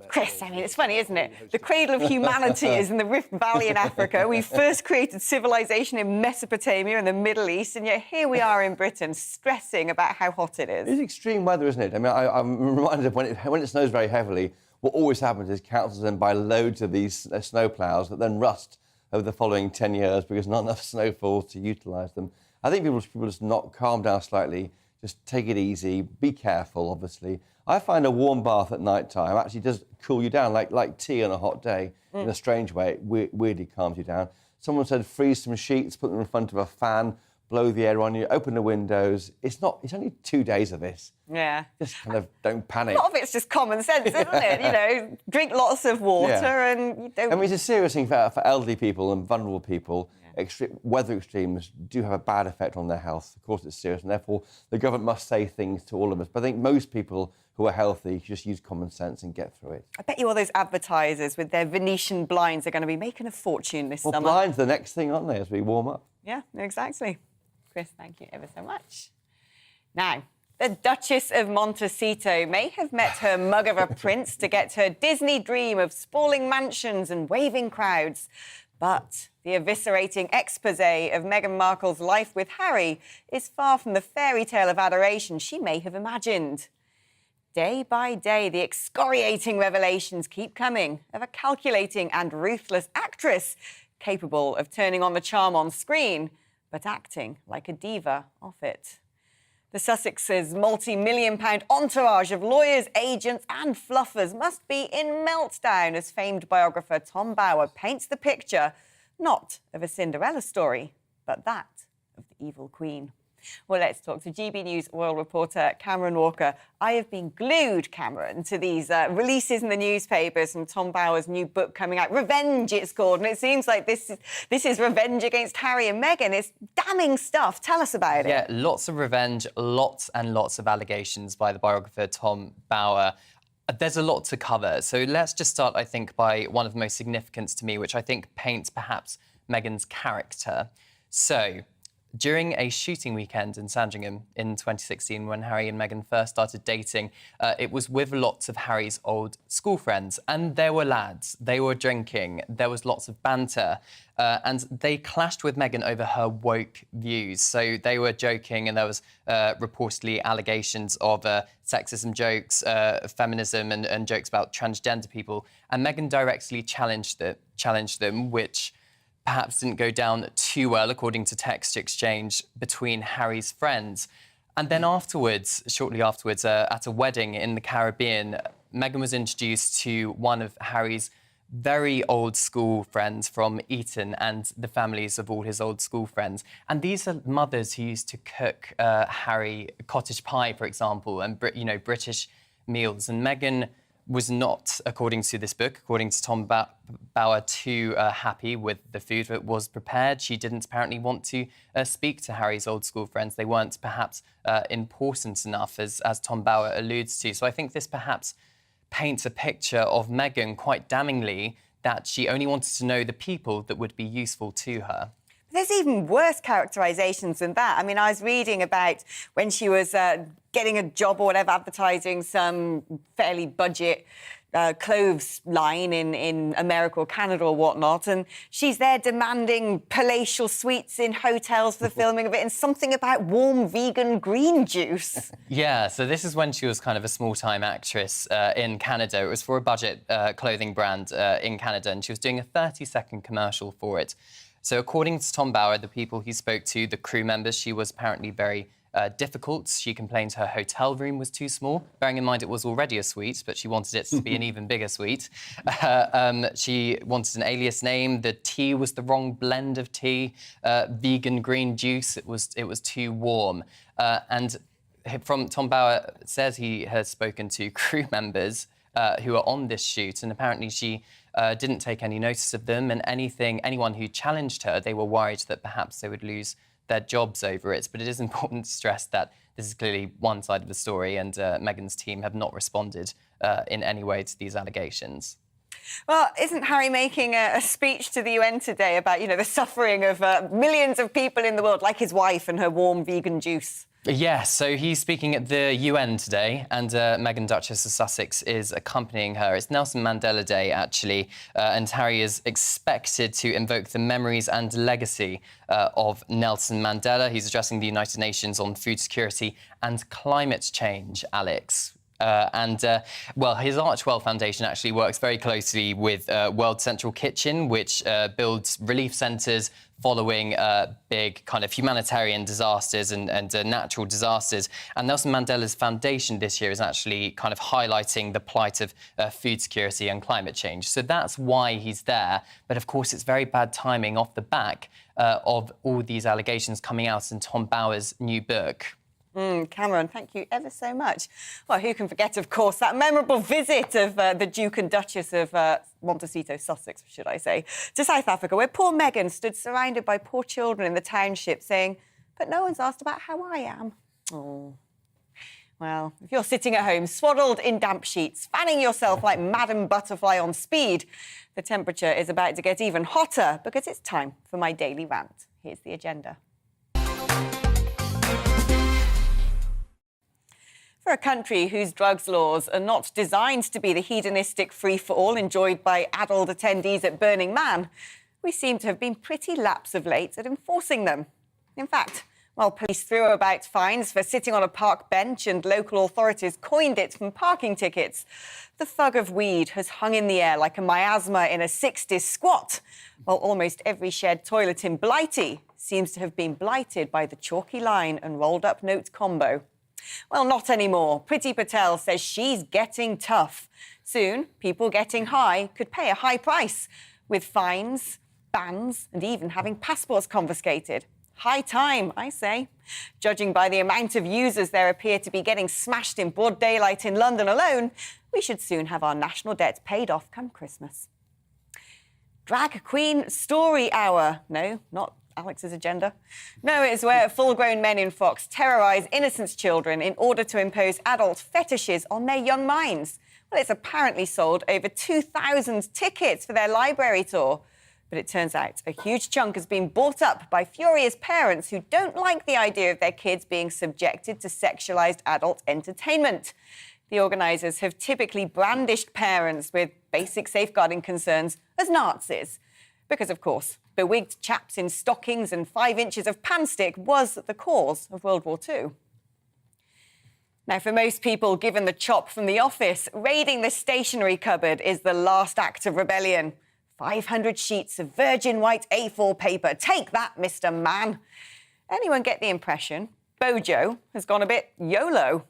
Chris, I mean, it's funny, isn't it? The cradle of humanity is in the Rift Valley in Africa. We first created civilization in Mesopotamia in the Middle East, and yet here we are in Britain stressing about how hot it is. It's extreme weather, isn't it? I mean, I'm reminded of when it snows very heavily, what always happens is councils then buy loads of these snow ploughs that then rust over the following 10 years because not enough snow falls to utilise them. I think people just not calm down slightly, just take it easy, be careful, obviously. I find a warm bath at night time actually does cool you down, like tea on a hot day. In a strange way, it weirdly calms you down. Someone said freeze some sheets, put them in front of a fan, blow the air on you, open the windows. It's only 2 days of this. Yeah. Just kind of don't panic. A lot of it's just common sense, isn't it? Drink lots of water and you don't... I mean, it's a serious thing for elderly people and vulnerable people. Weather extremes do have a bad effect on their health. Of course, it's serious, and therefore the government must say things to all of us. But I think most people who are healthy just use common sense and get through it. I bet you all those advertisers with their Venetian blinds are going to be making a fortune this summer. Blinds the next thing, aren't they, as we warm up? Yeah, exactly. Chris, thank you ever so much. Now, the Duchess of Montecito may have met her mug of a prince to get her Disney dream of sprawling mansions and waving crowds. But the eviscerating exposé of Meghan Markle's life with Harry is far from the fairy tale of adoration she may have imagined. Day by day, the excoriating revelations keep coming of a calculating and ruthless actress capable of turning on the charm on screen, but acting like a diva off it. The Sussex's multi-million-pound entourage of lawyers, agents and fluffers must be in meltdown as famed biographer Tom Bower paints the picture not of a Cinderella story, but that of the evil queen. Well, let's talk to GB News royal reporter Cameron Walker. I have been glued, Cameron, to these releases in the newspapers from Tom Bower's new book coming out. Revenge, it's called, and it seems like this is revenge against Harry and Meghan. It's damning stuff. Tell us about it. Yeah, lots of revenge, lots and lots of allegations by the biographer Tom Bower. There's a lot to cover. So let's just start, I think, by one of the most significant to me, which I think paints perhaps Meghan's character. So, during a shooting weekend in Sandringham in 2016, when Harry and Meghan first started dating, it was with lots of Harry's old school friends. And there were lads, they were drinking, there was lots of banter. And they clashed with Meghan over her woke views. So they were joking, and there was reportedly allegations of sexism jokes, feminism, and jokes about transgender people. And Meghan directly challenged them, which perhaps didn't go down too well, according to text exchange between Harry's friends. And then afterwards, shortly afterwards, at a wedding in the Caribbean, Meghan was introduced to one of Harry's very old school friends from Eton and the families of all his old school friends. And these are mothers who used to cook Harry cottage pie, for example, and British meals. And Meghan was not, according to this book, according to Tom Bower, too happy with the food that was prepared. She didn't apparently want to speak to Harry's old school friends. They weren't perhaps important enough, as Tom Bower alludes to. So I think this perhaps paints a picture of Meghan quite damningly, that she only wanted to know the people that would be useful to her. There's even worse characterisations than that. I mean, I was reading about when she was getting a job or whatever, advertising some fairly budget clothes line in America or Canada or whatnot, and she's there demanding palatial suites in hotels for the filming of it, and something about warm vegan green juice. Yeah, so this is when she was kind of a small-time actress in Canada. It was for a budget clothing brand in Canada, and she was doing a 30-second commercial for it. So according to Tom Bauer, the people he spoke to, the crew members, she was apparently very difficult. She complained her hotel room was too small, bearing in mind it was already a suite, but she wanted it to be an even bigger suite. She wanted an alias name. The tea was the wrong blend of tea. Vegan green juice, it was too warm. And from Tom Bauer says he has spoken to crew members who are on this shoot, and apparently she didn't take any notice of them, and anyone who challenged her, they were worried that perhaps they would lose their jobs over it. But it is important to stress that this is clearly one side of the story, and Meghan's team have not responded in any way to these allegations. Well, isn't Harry making a speech to the UN today about, the suffering of millions of people in the world, like his wife and her warm vegan juice? Yes, so he's speaking at the UN today, and Meghan, Duchess of Sussex, is accompanying her. It's Nelson Mandela Day, actually, and Harry is expected to invoke the memories and legacy of Nelson Mandela. He's addressing the United Nations on food security and climate change, Alex. Well, his Archwell Foundation actually works very closely with World Central Kitchen, which builds relief centres following big kind of humanitarian disasters and natural disasters. And Nelson Mandela's foundation this year is actually kind of highlighting the plight of food security and climate change. So that's why he's there. But of course, it's very bad timing off the back of all these allegations coming out in Tom Bauer's new book. Cameron, thank you ever so much. Well, who can forget, of course, that memorable visit of the Duke and Duchess of Montecito, Sussex, should I say, to South Africa, where poor Meghan stood surrounded by poor children in the township saying, "But no one's asked about how I am." Oh. Well, if you're sitting at home, swaddled in damp sheets, fanning yourself like Madam Butterfly on speed, the temperature is about to get even hotter because it's time for my daily rant. Here's the agenda. For a country whose drugs laws are not designed to be the hedonistic free-for-all enjoyed by adult attendees at Burning Man, we seem to have been pretty lax of late at enforcing them. In fact, while police threw about fines for sitting on a park bench and local authorities coined it from parking tickets, the thug of weed has hung in the air like a miasma in a 60s squat, while almost every shared toilet in Blighty seems to have been blighted by the chalky line and rolled-up note combo. Well, not anymore. Priti Patel says she's getting tough. Soon, people getting high could pay a high price, with fines, bans, and even having passports confiscated. High time, I say. Judging by the amount of users there appear to be getting smashed in broad daylight in London alone, we should soon have our national debt paid off come Christmas. Drag Queen Story Hour. No, not Alex's agenda. No, it's where full-grown men in frocks terrorise innocent children in order to impose adult fetishes on their young minds. Well, it's apparently sold over 2,000 tickets for their library tour. But it turns out a huge chunk has been bought up by furious parents who don't like the idea of their kids being subjected to sexualised adult entertainment. The organisers have typically brandished parents with basic safeguarding concerns as Nazis. Because, of course, bewigged chaps in stockings and 5 inches of panstick was the cause of World War II. Now, for most people, given the chop from the office, raiding the stationery cupboard is the last act of rebellion. 500 sheets of virgin white A4 paper. Take that, Mr. Man. Anyone get the impression Bojo has gone a bit YOLO?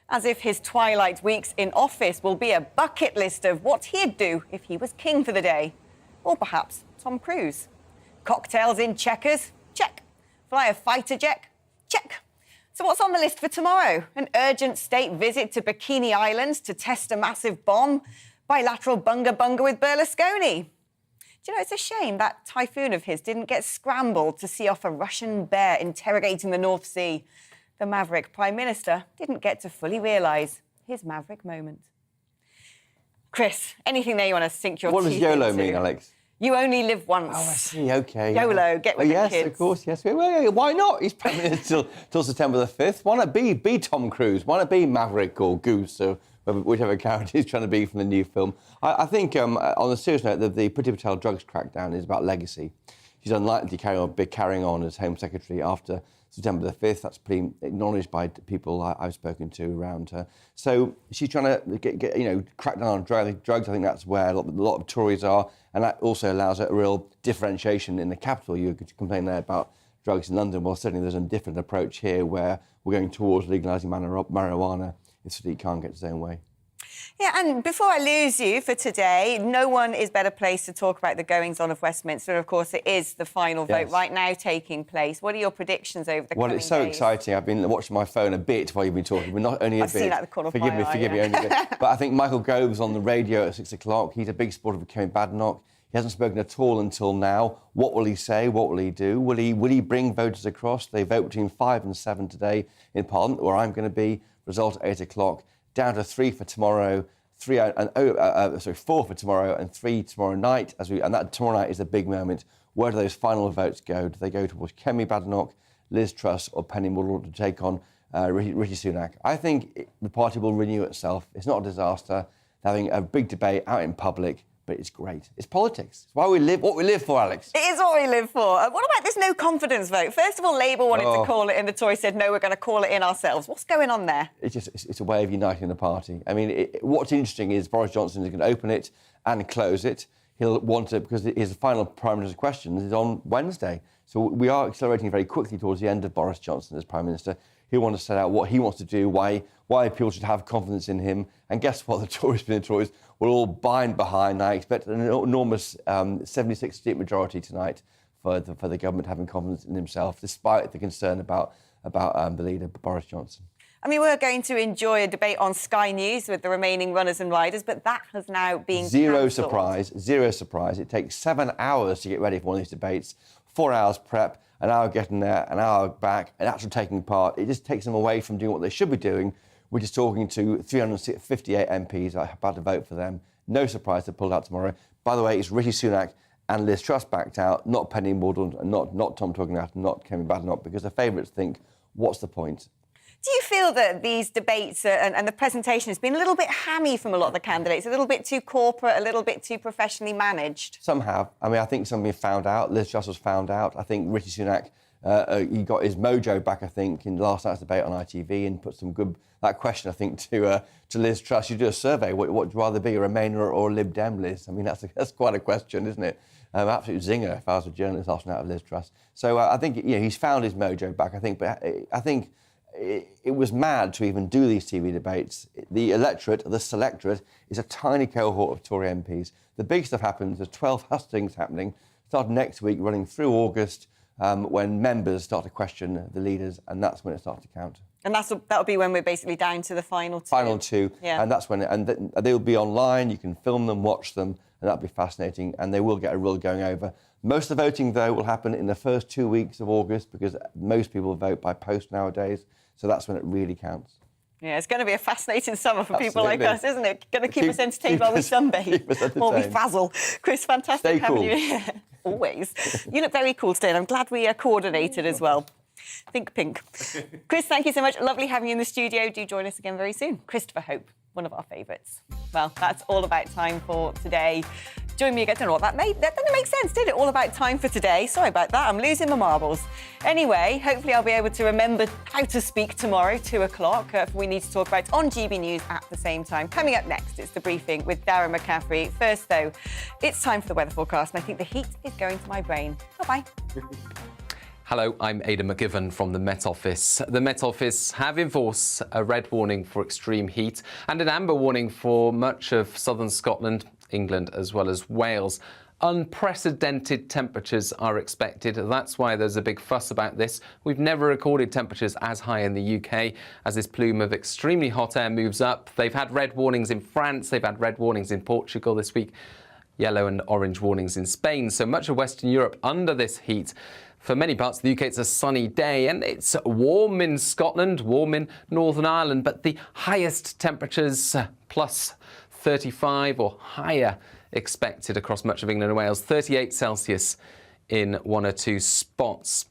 As if his twilight weeks in office will be a bucket list of what he'd do if he was king for the day. Or perhaps Tom Cruise. Cocktails in Chequers? Check. Fly a fighter jet? Check. So what's on the list for tomorrow? An urgent state visit to Bikini Island to test a massive bomb? Bilateral bunga-bunga with Berlusconi? Do you know, it's a shame that typhoon of his didn't get scrambled to see off a Russian bear interrogating the North Sea. The maverick Prime Minister didn't get to fully realise his maverick moment. Chris, anything there you want to sink your teeth into? What does YOLO mean, Alex? You only live once. Oh, I see, OK. YOLO, get with the kids. Yes, of course, yes. Well, why not? He's Prime Minister till September the 5th. Why not be Tom Cruise? Why not be Maverick or Goose or whichever character he's trying to be from the new film. I think, on a serious note, the Priti Patel drugs crackdown is about legacy. She's unlikely to be carrying on as Home Secretary after September the 5th. That's pretty acknowledged by people I've spoken to around her. So she's trying to crack down on drugs. I think that's where a lot of Tories are, and that also allows a real differentiation in the capital. You could complain there about drugs in London. Well, certainly there's a different approach here where we're going towards legalising marijuana if Sadiq can't get his own way. Yeah, and before I lose you for today, no one is better placed to talk about the goings-on of Westminster. And, of course, it is the final vote right now taking place. What are your predictions over the coming days? Well, it's so exciting. I've been watching my phone a bit while you've been talking, but not only a bit. I've seen out the corner of my eye. Forgive me, only a bit. But I think Michael Gove's on the radio at 6 o'clock. He's a big supporter of Kemi Badenoch. He hasn't spoken at all until now. What will he say? What will he do? Will he bring voters across? They vote between 5 and 7 today in Parliament, where I'm going to be. Result at 8 o'clock. Down to 3 for tomorrow. 4 for tomorrow and 3 tomorrow night. And that tomorrow night is a big moment. Where do those final votes go? Do they go towards Kemi Badenoch, Liz Truss, or Penny Mordaunt to take on Rishi Sunak? I think the party will renew itself. It's not a disaster. They're having a big debate out in public, but it's great. It's politics. It's why we live, what we live for, Alex. It is what we live for. What about this no confidence vote? First of all, Labour wanted to call it in. The Tories said, no, we're going to call it in ourselves. What's going on there? It's a way of uniting the party. I mean, what's interesting is Boris Johnson is going to open it and close it. He'll want to, because his final Prime Minister's question is on Wednesday. So we are accelerating very quickly towards the end of Boris Johnson as Prime Minister. He'll want to set out what he wants to do, why people should have confidence in him. And guess what? The Tories will all bind behind. I expect an enormous 76-seat majority tonight for the government having confidence in himself, despite the concern about the leader, Boris Johnson. I mean, we're going to enjoy a debate on Sky News with the remaining runners and riders, but that has now been Zero surprise. It takes 7 hours to get ready for one of these debates, 4 hours prep, an hour getting there, an hour back, and actually taking part. It just takes them away from doing what they should be doing, which is talking to 358 MPs about to vote for them. No surprise they pulled out tomorrow. By the way, it's Rishi Sunak and Liz Truss backed out, not Penny Mordaunt and not Tom Tugendhat and not Kemi Badenoch, because the favourites think, what's the point? Do you feel that these debates and the presentation has been a little bit hammy from a lot of the candidates, a little bit too corporate, a little bit too professionally managed? Some have. I mean, I think some have been found out. Liz Truss was found out. I think Rishi Sunak, he got his mojo back, I think, in last night's debate on ITV and put some good... That question, I think, to Liz Truss. You do a survey. What would you rather be, a Remainer or a Lib Dem, Liz? I mean, that's quite a question, isn't it? Absolute zinger if I was a journalist asking out of Liz Truss. So I think he's found his mojo back, I think. But I think it was mad to even do these TV debates. The electorate, the selectorate, is a tiny cohort of Tory MPs. The big stuff happens. There's 12 hustings happening, starting next week, running through August, when members start to question the leaders, and that's when it starts to count. And that'll be when we're basically down to the final two. Final two, yeah. And that's when... they'll be online, you can film them, watch them, and that'll be fascinating, and they will get a rule going over. Most of the voting, though, will happen in the first 2 weeks of August, because most people vote by post nowadays, so that's when it really counts. Yeah, it's going to be a fascinating summer for people like us, isn't it? Going to keep us entertained while we sunbathe, while we frazzle. Chris, fantastic having you here. Always. You look very cool today, and I'm glad we are coordinated as well. Think pink. Chris, thank you so much. Lovely having you in the studio. Do join us again very soon. Christopher Hope, one of our favourites. Well, that's all about time for today. Join me again. I don't know what that made. That didn't make sense, did it? All about time for today. Sorry about that. I'm losing my marbles. Anyway, hopefully I'll be able to remember how to speak tomorrow, 2 o'clock. We need to talk about on GB News at the same time. Coming up next, it's the briefing with Darren McCaffrey. First, though, it's time for the weather forecast, and I think the heat is going to my brain. Bye-bye. Hello, I'm Aidan McGivern from the Met Office. The Met Office have in force a red warning for extreme heat and an amber warning for much of southern Scotland, England, as well as Wales. Unprecedented temperatures are expected. That's why there's a big fuss about this. We've never recorded temperatures as high in the UK as this plume of extremely hot air moves up. They've had red warnings in France, they've had red warnings in Portugal this week, yellow and orange warnings in Spain. So much of Western Europe under this heat. For many parts of the UK, it's a sunny day, and it's warm in Scotland, warm in Northern Ireland, but the highest temperatures, plus 35 or higher, expected across much of England and Wales, 38 Celsius in 1 or 2 spots.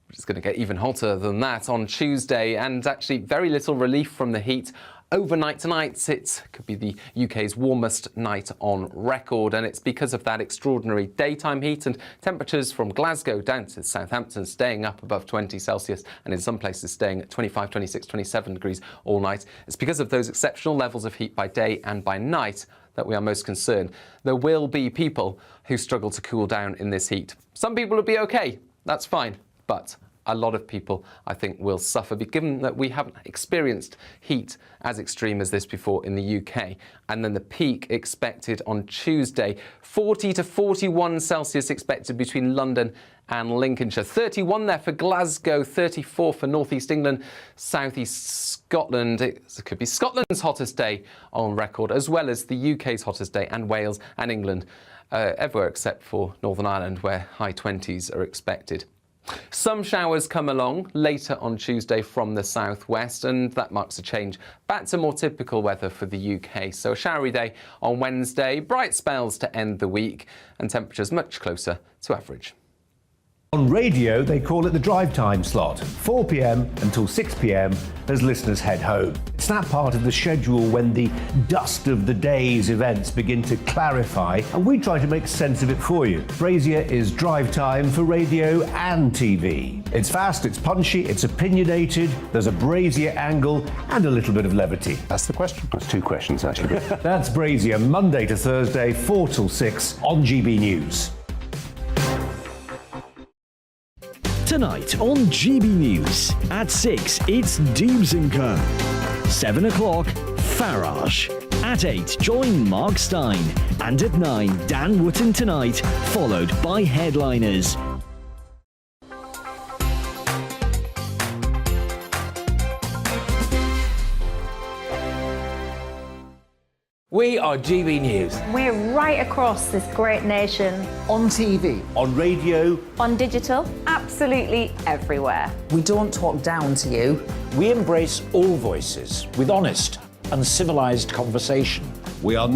It's going to get even hotter than that on Tuesday, and actually very little relief from the heat Overnight tonight, it could be the UK's warmest night on record, and it's because of that extraordinary daytime heat and temperatures from Glasgow down to Southampton staying up above 20 Celsius and in some places staying at 25, 26, 27 degrees all night. It's because of those exceptional levels of heat by day and by night that we are most concerned. There will be people who struggle to cool down in this heat. Some people will be okay, that's fine, but a lot of people, I think, will suffer, given that we haven't experienced heat as extreme as this before in the UK. And then the peak expected on Tuesday, 40 to 41 Celsius expected between London and Lincolnshire. 31 there for Glasgow, 34 for North East England, South East Scotland. It could be Scotland's hottest day on record, as well as the UK's hottest day, and Wales and England, everywhere except for Northern Ireland, where high 20s are expected. Some showers come along later on Tuesday from the southwest, and that marks a change back to more typical weather for the UK. So a showery day on Wednesday, bright spells to end the week, and temperatures much closer to average. On radio, they call it the drive time slot, 4 p.m. until 6 p.m. as listeners head home. It's that part of the schedule when the dust of the day's events begin to clarify, and we try to make sense of it for you. Brazier is drive time for radio and TV. It's fast, it's punchy, it's opinionated, there's a Brazier angle and a little bit of levity. That's the question. That's two questions, actually. That's Brazier, Monday to Thursday, 4 till 6 on GB News. Tonight on GB News. At 6, it's Dubes & Co. 7 o'clock, Farage. At 8, join Mark Stein. And at 9, Dan Wootton Tonight, followed by Headliners. We are GB News. We're right across this great nation. On TV. On radio. On digital. Absolutely everywhere. We don't talk down to you. We embrace all voices with honest and civilised conversation. We are